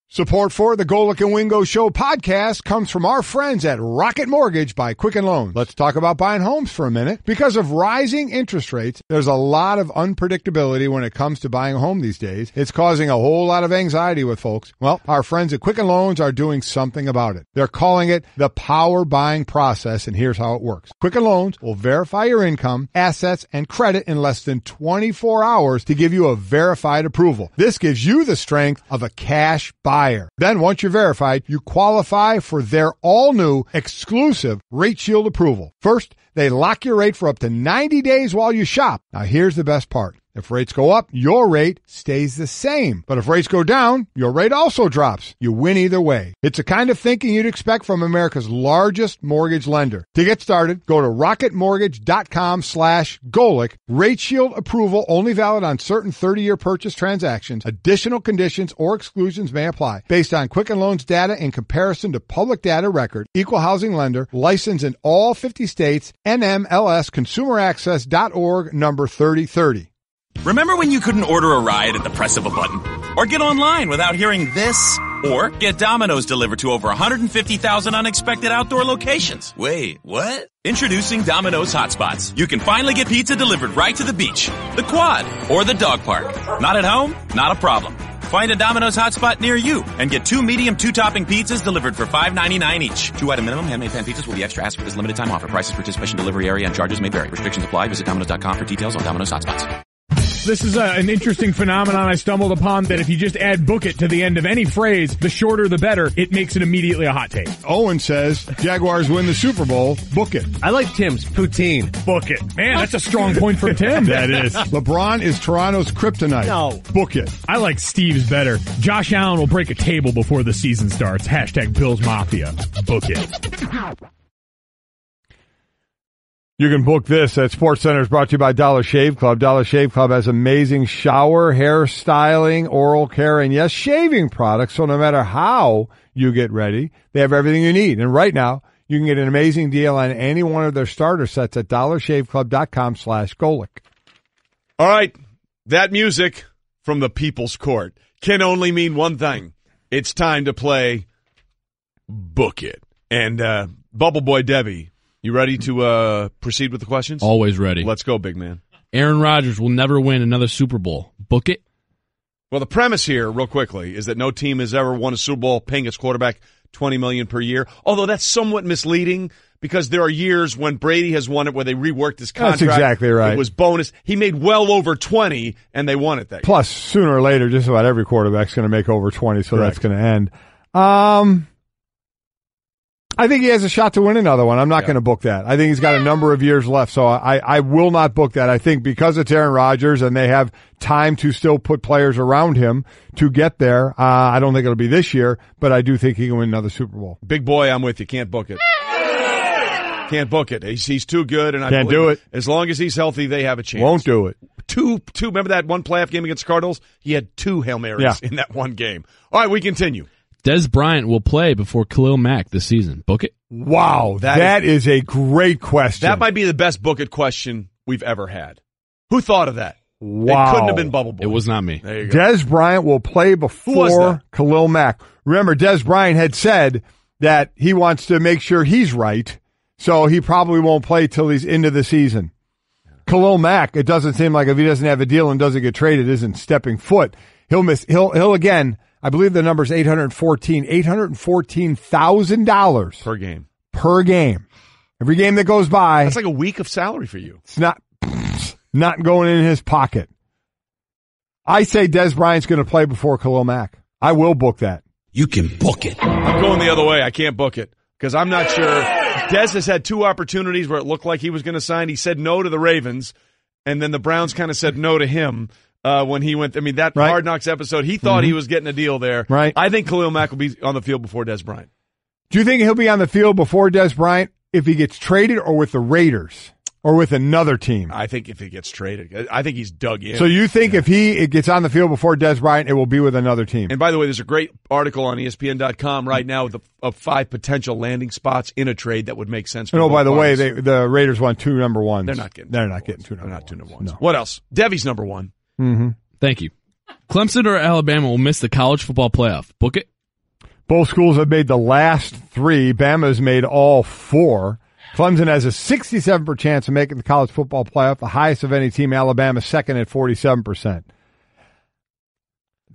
Support for the Golic and Wingo Show podcast comes from our friends at Rocket Mortgage by Quicken Loans. Let's talk about buying homes for a minute. Because of rising interest rates, there's a lot of unpredictability when it comes to buying a home these days. It's causing a whole lot of anxiety with folks. Well, our friends at Quicken Loans are doing something about it. They're calling it the power buying process, and here's how it works. Quicken Loans will verify your income, assets, and credit in less than 24 hours to give you a verified approval. This gives you the strength of a cash buyer. Then, once you're verified, you qualify for their all-new exclusive Rate Shield approval. First, they lock your rate for up to 90 days while you shop. Now, here's the best part. If rates go up, your rate stays the same. But if rates go down, your rate also drops. You win either way. It's the kind of thinking you'd expect from America's largest mortgage lender. To get started, go to rocketmortgage.com/Golic. Rate Shield approval only valid on certain 30-year purchase transactions. Additional conditions or exclusions may apply. Based on Quicken Loans data in comparison to public data record. Equal housing lender. Licensed in all 50 states. NMLSconsumeraccess.org number 3030. Remember when you couldn't order a ride at the press of a button? Or get online without hearing this? Or get Domino's delivered to over 150,000 unexpected outdoor locations? Wait, what? Introducing Domino's Hotspots. You can finally get pizza delivered right to the beach, the quad, or the dog park. Not at home? Not a problem. Find a Domino's hotspot near you and get 2 medium 2-topping pizzas delivered for $5.99 each. 2-item minimum. Handmade pan pizzas will be extra asked for this limited time offer. Prices, participation, delivery area, and charges may vary. Restrictions apply. Visit Domino's.com for details on Domino's Hotspots. This is an interesting phenomenon I stumbled upon, that if you just add book it to the end of any phrase, the shorter the better, it makes it immediately a hot take. Owen says, Jaguars win the Super Bowl, book it. I like Tim's poutine. Book it. Man, that's a strong point from Tim. That is. LeBron is Toronto's kryptonite. No. Book it. I like Steve's better. Josh Allen will break a table before the season starts. #Bills Mafia. Book it. You can book this at SportsCenter. Is brought to you by Dollar Shave Club. Dollar Shave Club has amazing shower, hair styling, oral care, and yes, shaving products. So no matter how you get ready, they have everything you need. And right now, you can get an amazing deal on any one of their starter sets at dollarshaveclub.com/Golic. All right, that music from the People's Court can only mean one thing. It's time to play Book It. And Bubble Boy Debbie, you ready to proceed with the questions? Always ready. Let's go, big man. Aaron Rodgers will never win another Super Bowl. Book it. Well, the premise here, real quickly, is that no team has ever won a Super Bowl paying its quarterback $20 million per year, although that's somewhat misleading because there are years when Brady has won it where they reworked his contract. That's exactly right. It was bonus. He made well over 20, and they won it that year. Plus, sooner or later, just about every quarterback's going to make over 20, so Correct. That's going to end. I think he has a shot to win another one. I'm not going to book that. I think he's got a number of years left, so I will not book that. I think because it's Aaron Rodgers and they have time to still put players around him to get there, I don't think it'll be this year, but I do think he can win another Super Bowl. Big boy, I'm with you. Can't book it. Can't book it. He's too good, and I can't do it. As long as he's healthy, they have a chance. Won't do it. Two. Remember that one playoff game against the Cardinals? He had 2 Hail Marys in that one game. All right, we continue. Des Bryant will play before Khalil Mack this season. Book it. Wow, that is a great question. That might be the best book it question we've ever had. Who thought of that? Wow. It couldn't have been Bubble Boy. It was not me. There you go. Des Bryant will play before Khalil Mack. Remember, Des Bryant had said that he wants to make sure he's right, so he probably won't play till he's into the season. Khalil Mack, it doesn't seem like if he doesn't have a deal and doesn't get traded, isn't stepping foot. He'll miss. He'll again. I believe the number's $814,000 per game. Every game that goes by. That's like a week of salary for you. It's not going in his pocket. I say Des Bryant's going to play before Khalil Mack. I will book that. You can book it. I'm going the other way. I can't book it because I'm not sure. Dez has had 2 opportunities where it looked like he was going to sign. He said no to the Ravens, and then the Browns kind of said no to him when he went. I mean, that Hard Knocks episode, he thought he was getting a deal there. Right. I think Khalil Mack will be on the field before Dez Bryant. Do you think he'll be on the field before Dez Bryant if he gets traded or with the Raiders or with another team? I think if he gets traded. I think he's dug in. So you think if it gets on the field before Dez Bryant, it will be with another team? And by the way, there's a great article on ESPN.com right now of 5 potential landing spots in a trade that would make sense for both by the parties. way, the Raiders want 2 number ones. They're not getting 2 number ones. No. What else? Devy's number 1. Mm-hmm. Thank you. Clemson or Alabama will miss the college football playoff. Book it. Both schools have made the last 3. Bama has made all 4. Clemson has a 67% chance of making the college football playoff, the highest of any team. Alabama second at 47%.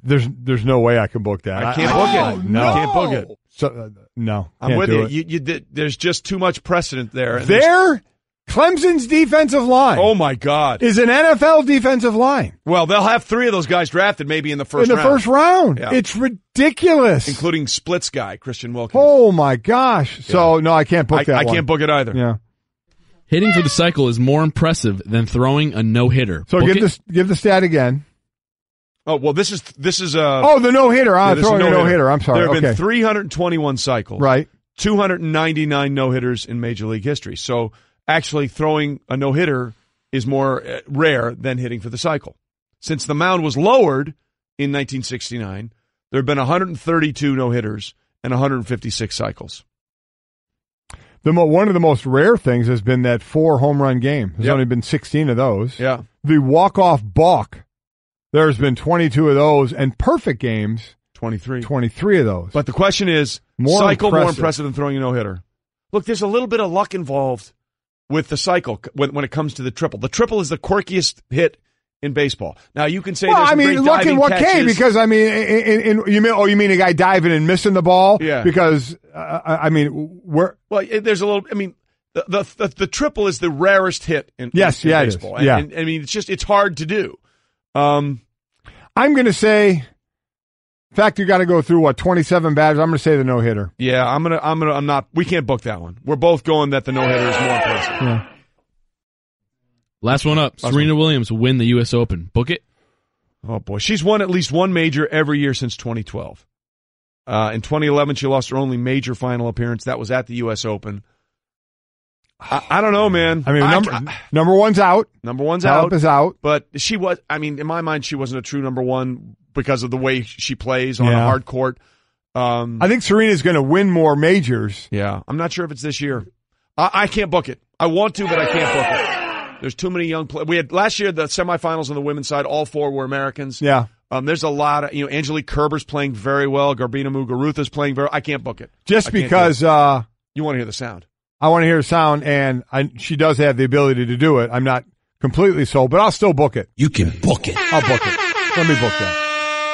There's no way I can book that. I can't book it. No, I can't book it. So, no, I'm with you. It. There's just too much precedent there. Clemson's defensive line. Oh my God, is an NFL defensive line. Well, they'll have 3 of those guys drafted maybe in the first round. Yeah. It's ridiculous, including splits guy Christian Wilkins. Oh my gosh! Yeah. So no, I can't book that. I can't book it either. Yeah. Hitting for the cycle is more impressive than throwing a no-hitter. So give the stat again. Oh well, this is the no-hitter. I'm throwing a no-hitter. I'm sorry. There have been 321 cycles. Right. 299 no-hitters in Major League history. So actually throwing a no-hitter is more rare than hitting for the cycle. Since the mound was lowered in 1969, there have been 132 no-hitters and 156 cycles. One of the most rare things has been that 4 home run game. There's only been 16 of those. Yeah. The walk-off balk, there's been 22 of those, and perfect games, 23 of those. But the question is, more impressive than throwing a no-hitter. Look, there's a little bit of luck involved with the cycle when it comes to the triple. The triple is the quirkiest hit in baseball. Now you can say, luck in what case? Because you mean a guy diving and missing the ball? Yeah. Because there's a little. I mean, the triple is the rarest hit in baseball. It is. Yeah. And it's hard to do. I'm going to say, in fact, you got to go through 27 batters. I'm going to say the no hitter. Yeah, I'm not. We can't book that one. We're both going that the no hitter is more impressive. Yeah. Last one up. Serena Williams will win the U.S. Open. Book it. Oh, boy. She's won at least one major every year since 2012. In 2011, she lost her only major final appearance. That was at the U.S. Open. I don't know, man. I mean, number one's out. Number one's out. Is out. But she was, in my mind, she wasn't a true number one because of the way she plays on a hard court. I think Serena's going to win more majors. Yeah. I'm not sure if it's this year. I can't book it. I want to, but I can't book it. There's too many young players. We had last year the semifinals on the women's side. All 4 were Americans. Yeah. There's a lot of Angelique Kerber's playing very well. Garbina Muguruza's playing very. I can't book it. Just because you want to hear the sound. I want to hear the sound, and she does have the ability to do it. I'm not completely sold, but I'll still book it. You can book it. I'll book it. Let me book that.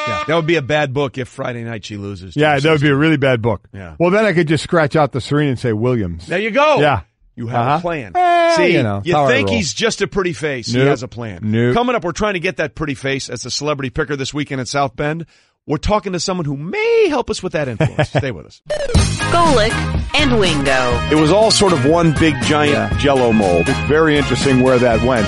Yeah. That would be a bad book if Friday night she loses. Yeah, that would be a really bad book. Yeah. Well, then I could just scratch out the Serena and say Williams. There you go. Yeah. You have a plan. See, you think he's just a pretty face. Nope. He has a plan. Nope. Coming up, we're trying to get that pretty face as a celebrity picker this weekend at South Bend. We're talking to someone who may help us with that influence. Stay with us. Golic and Wingo. It was all sort of one big giant Jell-O mold. It's very interesting where that went.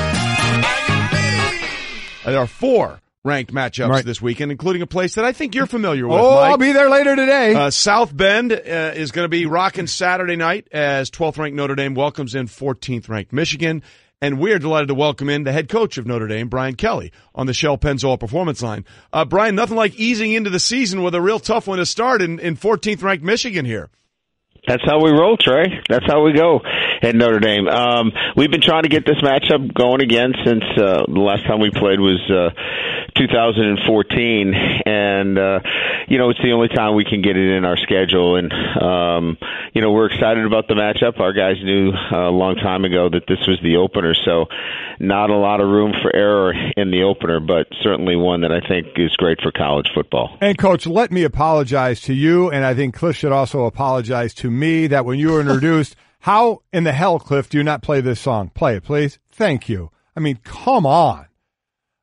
There are 4 ranked matchups this weekend, including a place that I think you're familiar with, Oh, Mike. I'll be there later today. South Bend is going to be rocking Saturday night as 12th-ranked Notre Dame welcomes in 14th-ranked Michigan. And we're delighted to welcome in the head coach of Notre Dame, Brian Kelly, on the Shell Pennzoil Performance Line. Brian, nothing like easing into the season with a real tough one to start in 14th-ranked Michigan here. That's how we roll, Trey. That's how we go at Notre Dame. We've been trying to get this matchup going again since the last time we played was 2014, and it's the only time we can get it in our schedule. And we're excited about the matchup. Our guys knew a long time ago that this was the opener, so not a lot of room for error in the opener, but certainly one that I think is great for college football. And Coach, let me apologize to you, and I think Cliff should also apologize to me that when you were introduced, how in the hell, Cliff, do you not play this song? Play it, please. Thank you. I mean, come on.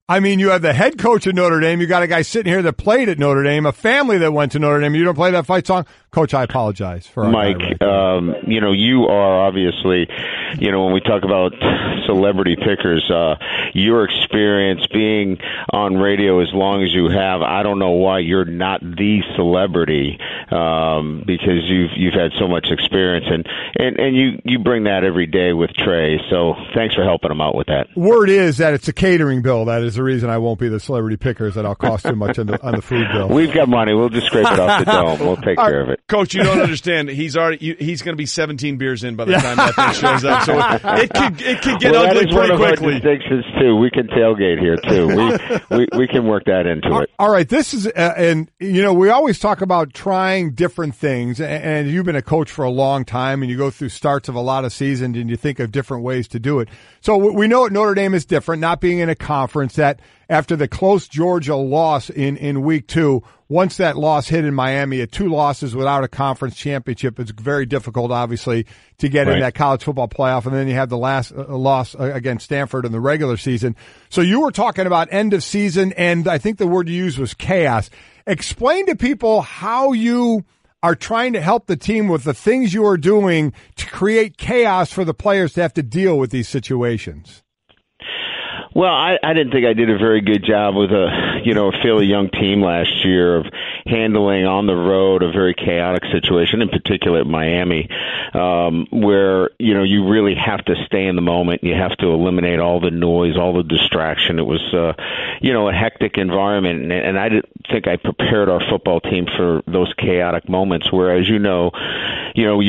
I mean, you have the head coach at Notre Dame. You got a guy sitting here that played at Notre Dame, a family that went to Notre Dame. You don't play that fight song? Coach, I apologize for Mike. You are obviously, when we talk about celebrity pickers, your experience being on radio as long as you have, I don't know why you're not the celebrity, because you've had so much experience, and you bring that every day with Trey. So thanks for helping him out with that. Word is that it's a catering bill. That is the reason I won't be the celebrity pickers, that I'll cost too much on the food bill. We've got money. We'll just scrape it off the dome. We'll take care of it. Coach, you don't understand. He's going to be 17 beers in by the time that thing shows up. So it could get ugly pretty quickly. That is one of our distinctions too. We can tailgate here too. We can work that into it. All right. This is and we always talk about trying different things. And you've been a coach for a long time, and you go through starts of a lot of seasons, and you think of different ways to do it. So we know at Notre Dame is different, not being in a conference, that after the close Georgia loss in week 2. Once that loss hit in Miami, at 2 losses without a conference championship, it's very difficult, obviously, to get in that college football playoff. And then you have the last loss against Stanford in the regular season. So you were talking about end of season, and I think the word you used was chaos. Explain to people how you are trying to help the team with the things you are doing to create chaos for the players to have to deal with these situations. Well, I didn't think I did a very good job with a fairly young team last year of handling on the road a very chaotic situation, in particular at Miami, where, you really have to stay in the moment. You have to eliminate all the noise, all the distraction. It was, a hectic environment, and I didn't think I prepared our football team for those chaotic moments, whereas, you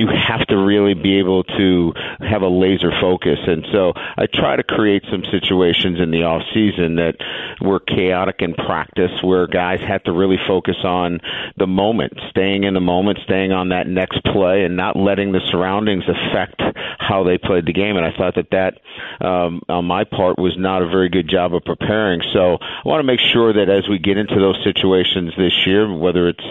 have to really be able to have a laser focus. And so I try to create some situations in the off season that were chaotic in practice, where guys had to really focus on the moment, staying in the moment, staying on that next play, and not letting the surroundings affect how they played the game. And I thought that on my part was not a very good job of preparing. So I want to make sure that as we get into those situations this year, whether it's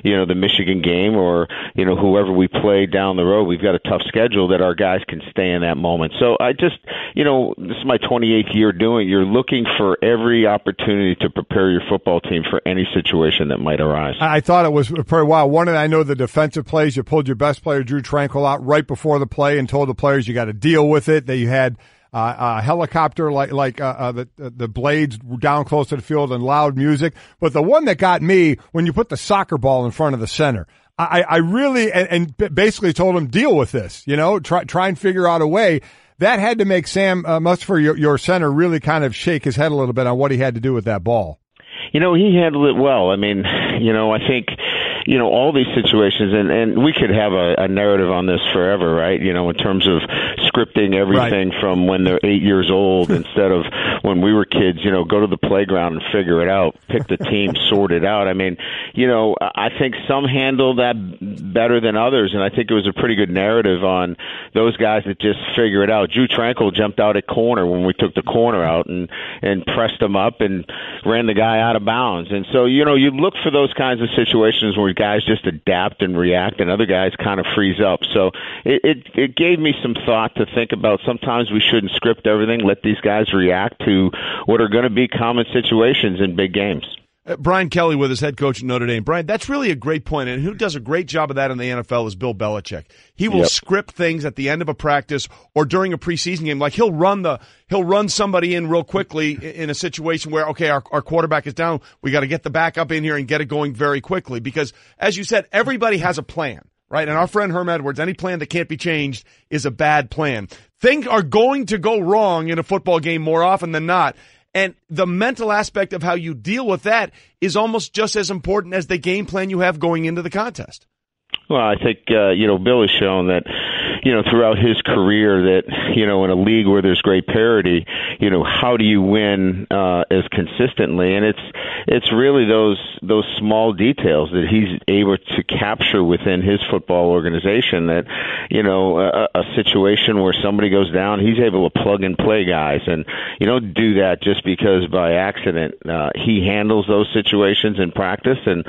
the Michigan game or whoever we play down the road, we've got a tough schedule, that our guys can stay in that moment. So I just this is my 28th year doing. You're looking for every opportunity to prepare your football team for any situation that might arise. I thought it was pretty wild. I know the defensive plays, you pulled your best player, Drew Tranquill, out right before the play and told the players you got to deal with it, that you had a helicopter like the blades down close to the field and loud music. But the one that got me, when you put the soccer ball in front of the center, I really and basically told him, deal with this, try and figure out a way. That had to make Sam Musfer, your center, really kind of shake his head a little bit on what he had to do with that ball. He handled it well. I mean, I think, all these situations, and we could have a narrative on this forever, right? In terms of scripting everything from when they're 8 years old instead of when we were kids, go to the playground and figure it out, pick the team, sort it out. I mean, I think some handle that better than others, and I think it was a pretty good narrative on those guys that just figure it out. Drew Tranquill jumped out at corner when we took the corner out and pressed him up and ran the guy out of bounds. And so, you look for those kinds of situations where guys just adapt and react, and other guys kind of freeze up. So it gave me some thought to think about. Sometimes we shouldn't script everything. Let these guys react to what are going to be common situations in big games. Brian Kelly with his head coach at Notre Dame. Brian, that's really a great point, and who does a great job of that in the NFL is Bill Belichick. He will script things at the end of a practice or during a preseason game. Like he'll run somebody in real quickly in a situation where, okay, our quarterback is down. We got to get the backup in here and get it going very quickly because, as you said, everybody has a plan, right? And our friend Herm Edwards, any plan that can't be changed is a bad plan. Things are going to go wrong in a football game more often than not. And the mental aspect of how you deal with that is almost just as important as the game plan you have going into the contest. Well, I think, Bill has shown that, throughout his career that, in a league where there's great parity, how do you win as consistently? And it's really those small details that he's able to capture within his football organization that, a situation where somebody goes down, he's able to plug and play guys. And you don't do that just because by accident. He handles those situations in practice, and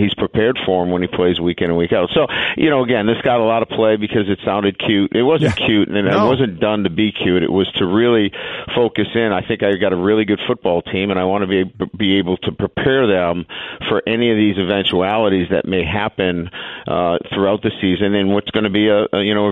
he's prepared for them when he plays week in and week out. So, again, this got a lot of play because it's out sounded cute. It wasn't cute, and it wasn't done to be cute. It was to really focus in. I think I got a really good football team, and I want to be able to prepare them for any of these eventualities that may happen throughout the season, and what's going to be a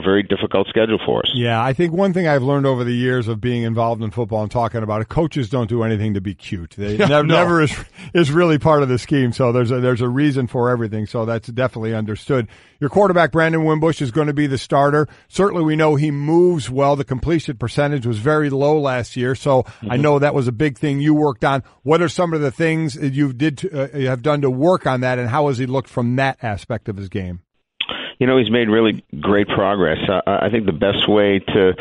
very difficult schedule for us. Yeah, I think one thing I've learned over the years of being involved in football and talking about it, coaches don't do anything to be cute. They never is really part of the scheme. So there's a reason for everything. So that's definitely understood. Your quarterback, Brandon Wimbush, is going to be the starter. Certainly we know he moves well. The completion percentage was very low last year. So I know that was a big thing you worked on. What are some of the things that you have done to work on that, and how has he looked from that aspect of his game? He's made really great progress. I think the best way to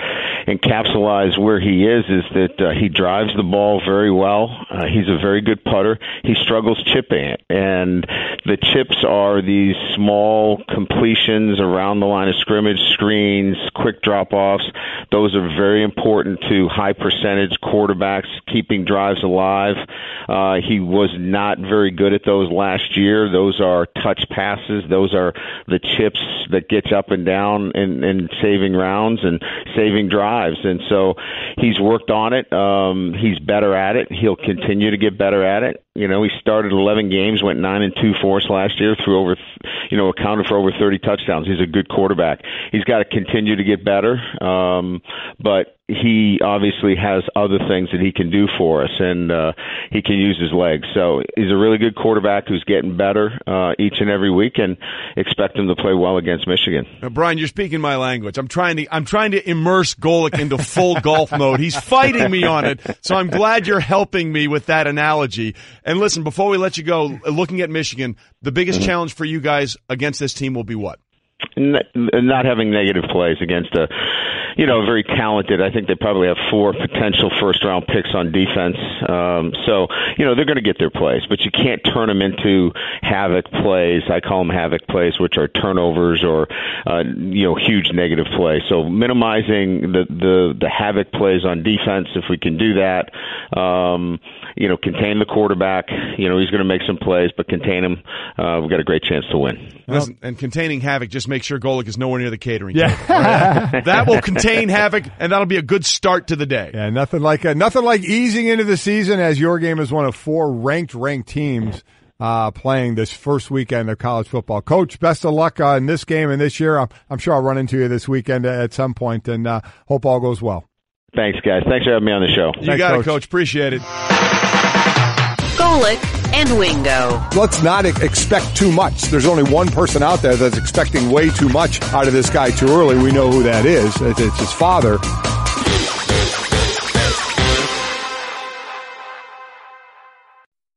encapsulate where he is that he drives the ball very well. He's a very good putter. He struggles chipping it, and the chips are these small completions around the line of scrimmage, screens, quick drop-offs. Those are very important to high-percentage quarterbacks, keeping drives alive. He was not very good at those last year. Those are touch passes. Those are the chips that gets up and down and saving rounds and saving drives. And so he's worked on it. He's better at it. He'll continue to get better at it. He started 11 games, went 9-2 for us last year, threw accounted for over 30 touchdowns. He's a good quarterback. He's got to continue to get better. But he obviously has other things that he can do for us, and he can use his legs. So he's a really good quarterback who's getting better each and every week, and expect him to play well against Michigan. Now, Brian, you're speaking my language. I'm trying to immerse Golic into full golf mode. He's fighting me on it, so I'm glad you're helping me with that analogy. And listen, before we let you go, looking at Michigan, the biggest challenge for you guys against this team will be what? Not having negative plays against a very talented. I think they probably have 4 potential first-round picks on defense. So they're going to get their plays, but you can't turn them into havoc plays. I call them havoc plays, which are turnovers or huge negative plays. So minimizing the havoc plays on defense, if we can do that. Contain the quarterback. He's going to make some plays, but contain him. We've got a great chance to win. Listen, and containing havoc, just make sure Golic is nowhere near the catering table. Right? That will contain havoc, and that'll be a good start to the day. Yeah, nothing like easing into the season, as your game is one of 4 ranked teams playing this first weekend of college football. Coach, best of luck in this game and this year. I'm sure I'll run into you this weekend at some point, and hope all goes well. Thanks, guys. Thanks for having me on the show. You got it, Coach. Appreciate it. Golic and Wingo. Let's not expect too much. There's only one person out there that's expecting way too much out of this guy too early. We know who that is. It's his father.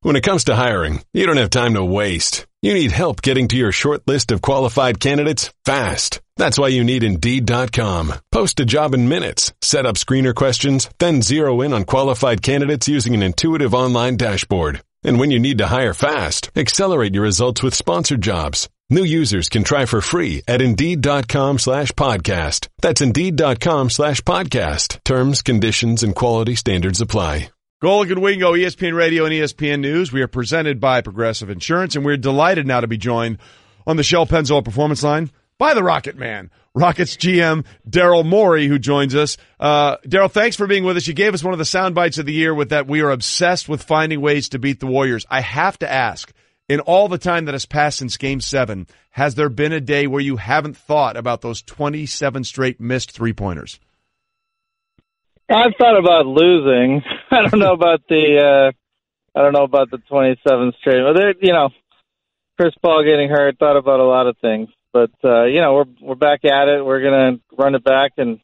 When it comes to hiring, you don't have time to waste. You need help getting to your short list of qualified candidates fast. That's why you need Indeed.com. Post a job in minutes, set up screener questions, then zero in on qualified candidates using an intuitive online dashboard. And when you need to hire fast, accelerate your results with sponsored jobs. New users can try for free at Indeed.com/podcast. That's Indeed.com/podcast. Terms, conditions, and quality standards apply. Golic and Wingo, ESPN Radio and ESPN News. We are presented by Progressive Insurance, and we're delighted now to be joined on the Shell Pennzoil Performance Line by the Rocket Man, Rockets GM Daryl Morey, who joins us. Daryl, thanks for being with us. You gave us one of the sound bites of the year with that we are obsessed with finding ways to beat the Warriors. I have to ask, in all the time that has passed since Game 7, has there been a day where you haven't thought about those 27 straight missed three-pointers? I've thought about losing. I don't know about the 27 straight. But Chris Paul getting hurt. Thought about a lot of things. But we're back at it. We're gonna run it back and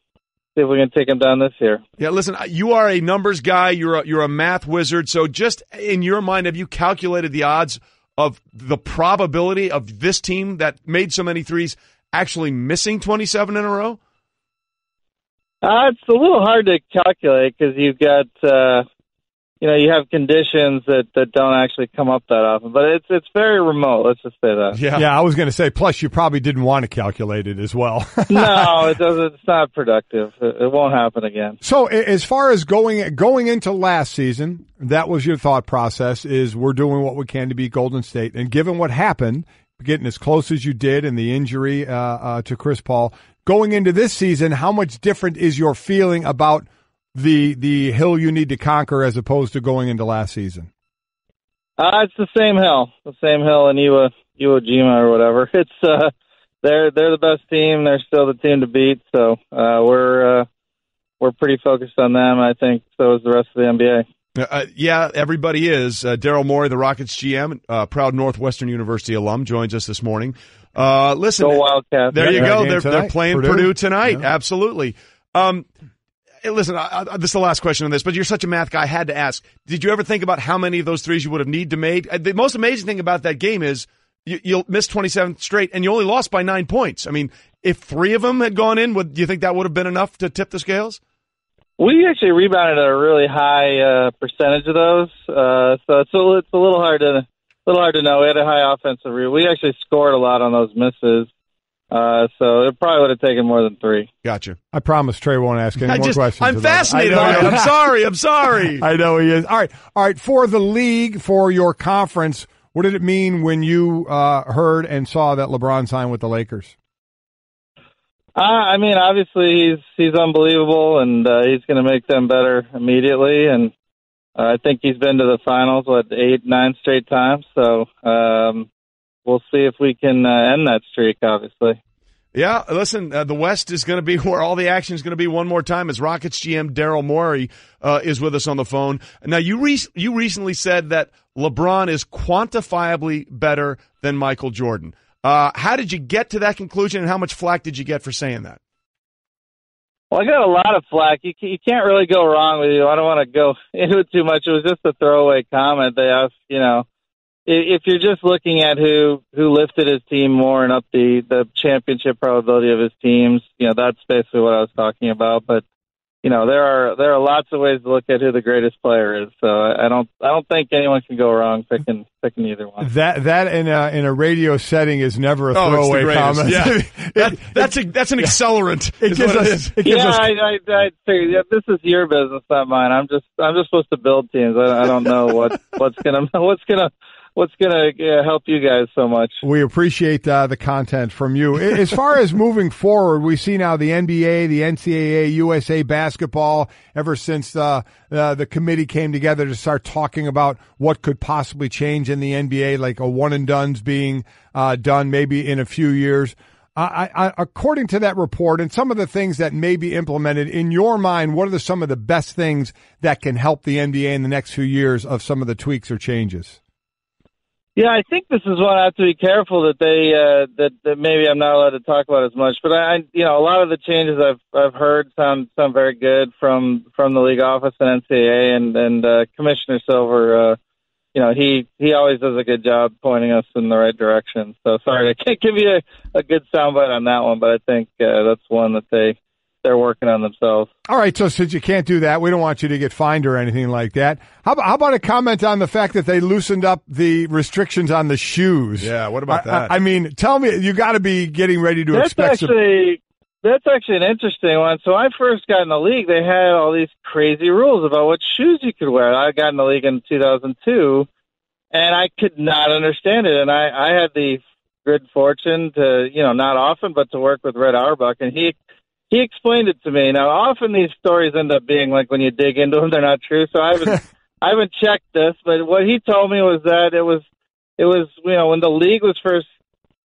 see if we can take him down this year. Yeah, listen, you are a numbers guy. You're a math wizard. So just in your mind, have you calculated the odds of the probability of this team that made so many threes actually missing 27 in a row? It's a little hard to calculate because you've got, you have conditions that don't actually come up that often. But it's very remote. Let's just say that. Yeah, I was going to say. Plus, you probably didn't want to calculate it as well. No, it doesn't. It's not productive. It won't happen again. So, as far as going into last season, that was your thought process: is we're doing what we can to beat Golden State, and given what happened, getting as close as you did and the injury to Chris Paul. Going into this season, how much different is your feeling about the hill you need to conquer as opposed to going into last season? It's the same hill in Iwo Jima or whatever. It's they're the best team. They're still the team to beat. So we're pretty focused on them. I think so is the rest of the NBA. Yeah, everybody is. Daryl Morey, the Rockets GM, proud Northwestern University alum, joins us this morning. Listen, go Wildcats. There you go. They're playing Purdue tonight. Yeah. Absolutely. Listen, this is the last question on this, but you're such a math guy. I had to ask, did you ever think about how many of those threes you would have need to make? The most amazing thing about that game is you'll miss 27 straight, and you only lost by 9 points. I mean, if 3 of them had gone in, do you think that would have been enough to tip the scales? We actually rebounded a really high percentage of those, so it's a little hard to know. We had a high offensive rebound. We actually scored a lot on those misses. So it probably would have taken more than 3. Gotcha. I promise Trey won't ask any more questions. I'm fascinated. I'm sorry. I know he is. All right. For the league, for your conference, what did it mean when you heard and saw that LeBron signed with the Lakers? I mean, obviously he's unbelievable, and he's going to make them better immediately. And I think he's been to the finals 8, 9 straight times. So we'll see if we can end that streak, obviously. Yeah, listen, the West is going to be where all the action is going to be one more time as Rockets GM Daryl Morey is with us on the phone. Now, you recently said that LeBron is quantifiably better than Michael Jordan. How did you get to that conclusion, and how much flack did you get for saying that? Well, I got a lot of flack. You can't really go wrong with you. I don't want to go into it too much. It was just a throwaway comment. They asked, if you're just looking at who lifted his team more and up the championship probability of his teams, that's basically what I was talking about. But there are lots of ways to look at who the greatest player is. So I don't think anyone can go wrong picking either one. That in a radio setting is never a throwaway comment. Yeah. That's an accelerant. I figured this is your business, not mine. I'm just supposed to build teams. I don't know what's gonna help you guys so much. We appreciate the content from you. As far as moving forward, we see now the NBA, the NCAA, USA Basketball, ever since the committee came together to start talking about what could possibly change in the NBA, like a one-and-dones being done maybe in a few years. According to that report and some of the things that may be implemented, in your mind, what are some of the best things that can help the NBA in the next few years of some of the tweaks or changes? Yeah, I think this is one I have to be careful that that maybe I'm not allowed to talk about as much. But a lot of the changes I've heard sound very good from the league office and NCAA and Commissioner Silver. He always does a good job pointing us in the right direction. So sorry, I can't give you a good soundbite on that one, but I think that's one that they're working on themselves. All right, so since you can't do that, we don't want you to get fined or anything like that. How about a comment on the fact that they loosened up the restrictions on the shoes? Yeah, what about that? I mean, tell me, you got to be getting ready to expect That's actually an interesting one. So I first got in the league, they had all these crazy rules about what shoes you could wear. I got in the league in 2002, and I could not understand it. And I had the good fortune to, not often, but to work with Red Auerbach, and he explained it to me. Now, often these stories end up being like when you dig into them, they're not true. So I haven't checked this, but what he told me was that it was when the league was first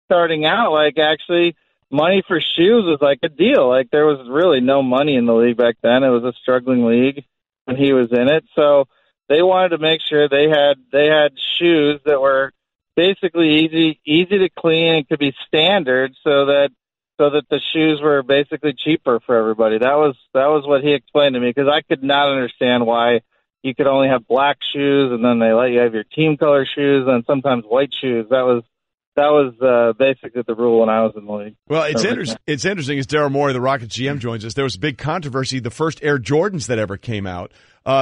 starting out, like actually money for shoes was like a deal. Like there was really no money in the league back then. It was a struggling league when he was in it. So they wanted to make sure they had shoes that were basically easy to clean and could be standard so that the shoes were basically cheaper for everybody. That was what he explained to me, because I could not understand why you could only have black shoes and then they let you have your team color shoes and sometimes white shoes. That was basically the rule when I was in the league. Well, it's interesting as Daryl Morey, the Rockets GM, joins us. There was a big controversy. The first Air Jordans that ever came out,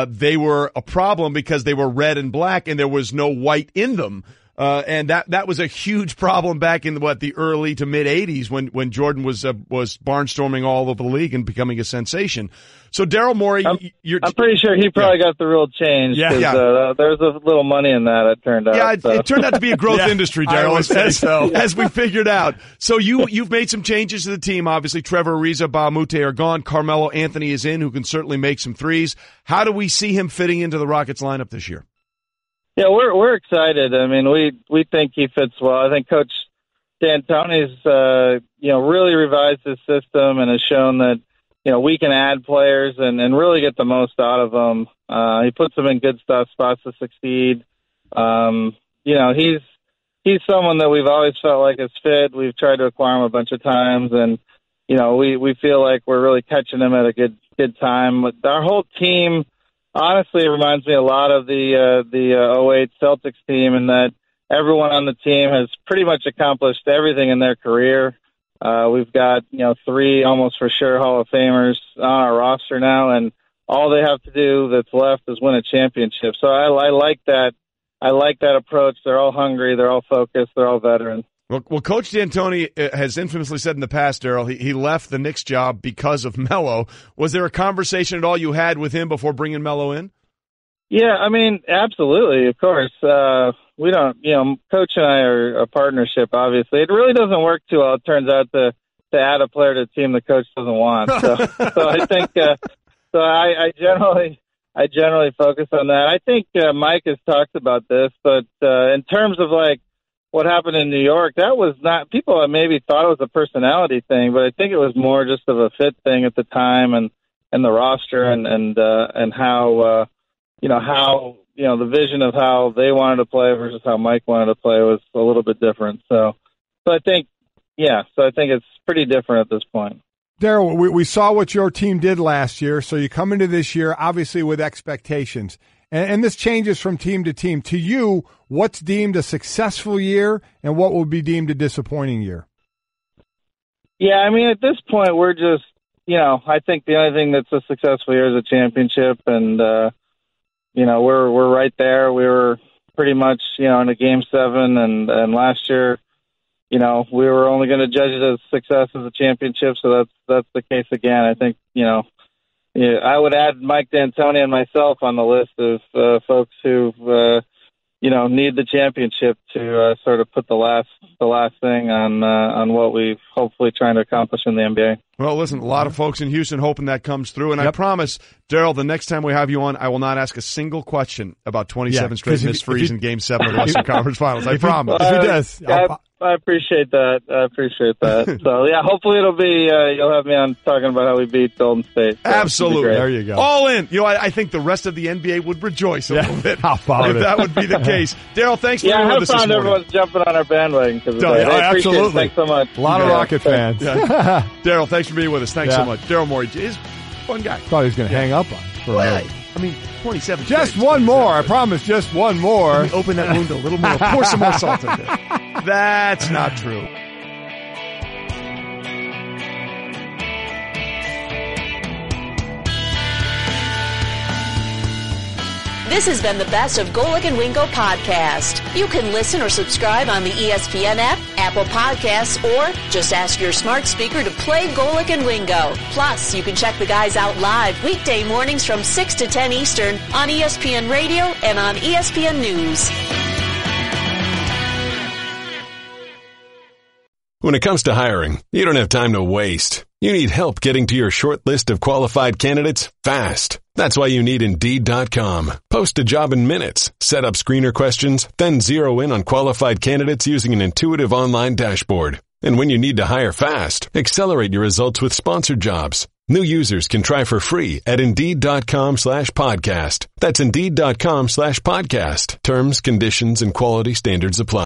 they were a problem because they were red and black and there was no white in them. And that was a huge problem back in the early to mid 80s when Jordan was barnstorming all over the league and becoming a sensation. So Daryl Morey, I'm pretty sure he probably got the rule changed. Yeah. There's a little money in that, it turned out. Yeah, so. it turned out to be a growth industry, Daryl, as we figured out. So you've made some changes to the team. Obviously, Trevor Ariza, Bahamute are gone. Carmelo Anthony is in, who can certainly make some threes. How do we see him fitting into the Rockets lineup this year? Yeah, we're excited. I mean, we think he fits well. I think Coach D'Antoni's really revised his system and has shown that we can add players and really get the most out of them. He puts them in good spots to succeed. He's someone that we've always felt like is fit. We've tried to acquire him a bunch of times, and we feel like we're really catching him at a good time. Our whole team. Honestly, it reminds me a lot of the 08 Celtics team in that everyone on the team has pretty much accomplished everything in their career. We've got, 3 almost for sure Hall of Famers on our roster now, and all they have to do that's left is win a championship. So I like that. I like that approach. They're all hungry. They're all focused. They're all veterans. Well, Coach D'Antoni has infamously said in the past, Daryl, he left the Knicks job because of Melo. Was there a conversation at all you had with him before bringing Melo in? Yeah, I mean, absolutely, of course. We don't, Coach and I are a partnership, obviously. It really doesn't work too well, it turns out, to add a player to the team the coach doesn't want. So I think, I generally focus on that. I think Mike has talked about this, but in terms of what happened in New York, that was not, people maybe thought it was a personality thing, but I think it was more just of a fit thing at the time and the roster and how, the vision of how they wanted to play versus how Mike wanted to play was a little bit different. So I think it's pretty different at this point. Daryl, we saw what your team did last year, so you come into this year obviously with expectations. And this changes from team to team. To you, what's deemed a successful year and what will be deemed a disappointing year? Yeah, I mean, at this point, we're just, I think the only thing that's a successful year is a championship. And, we're right there. We were pretty much, in a Game 7. And last year, we were only going to judge it as success as a championship. So that's the case again. I think, I would add Mike D'Antoni and myself on the list of folks who, need the championship to sort of put the last thing on what we've hopefully trying to accomplish in the NBA. Well, listen, a lot of folks in Houston hoping that comes through, and I promise, Daryl, the next time we have you on, I will not ask a single question about 27 straight missed frees in Game 7 of the Western Conference Finals. I promise. If he does, I appreciate that. So, yeah, hopefully it'll be, you'll have me on talking about how we beat Golden State. So absolutely. There you go. All in. I think the rest of the NBA would rejoice a little bit if that would be the case. Daryl, thanks for being with us this morning. Everyone's jumping on our bandwagon. Absolutely. Thanks so much. A lot of Rocket fans. Yeah. Daryl, thanks for being with us. Thanks so much. Daryl Morey is a fun guy. Thought he was going to hang up on for a minute. I mean, 27. Just one more. I promise, just one more. Let me open that wound a little more. Pour some more salt in there. That's not true. This has been the Best of Golic and Wingo podcast. You can listen or subscribe on the ESPN app, Apple Podcasts, or just ask your smart speaker to play Golic and Wingo. Plus, you can check the guys out live weekday mornings from 6 to 10 Eastern on ESPN Radio and on ESPN News. When it comes to hiring, you don't have time to waste. You need help getting to your short list of qualified candidates fast. That's why you need Indeed.com. Post a job in minutes, set up screener questions, then zero in on qualified candidates using an intuitive online dashboard. And when you need to hire fast, accelerate your results with sponsored jobs. New users can try for free at Indeed.com/podcast. That's Indeed.com/podcast. Terms, conditions, and quality standards apply.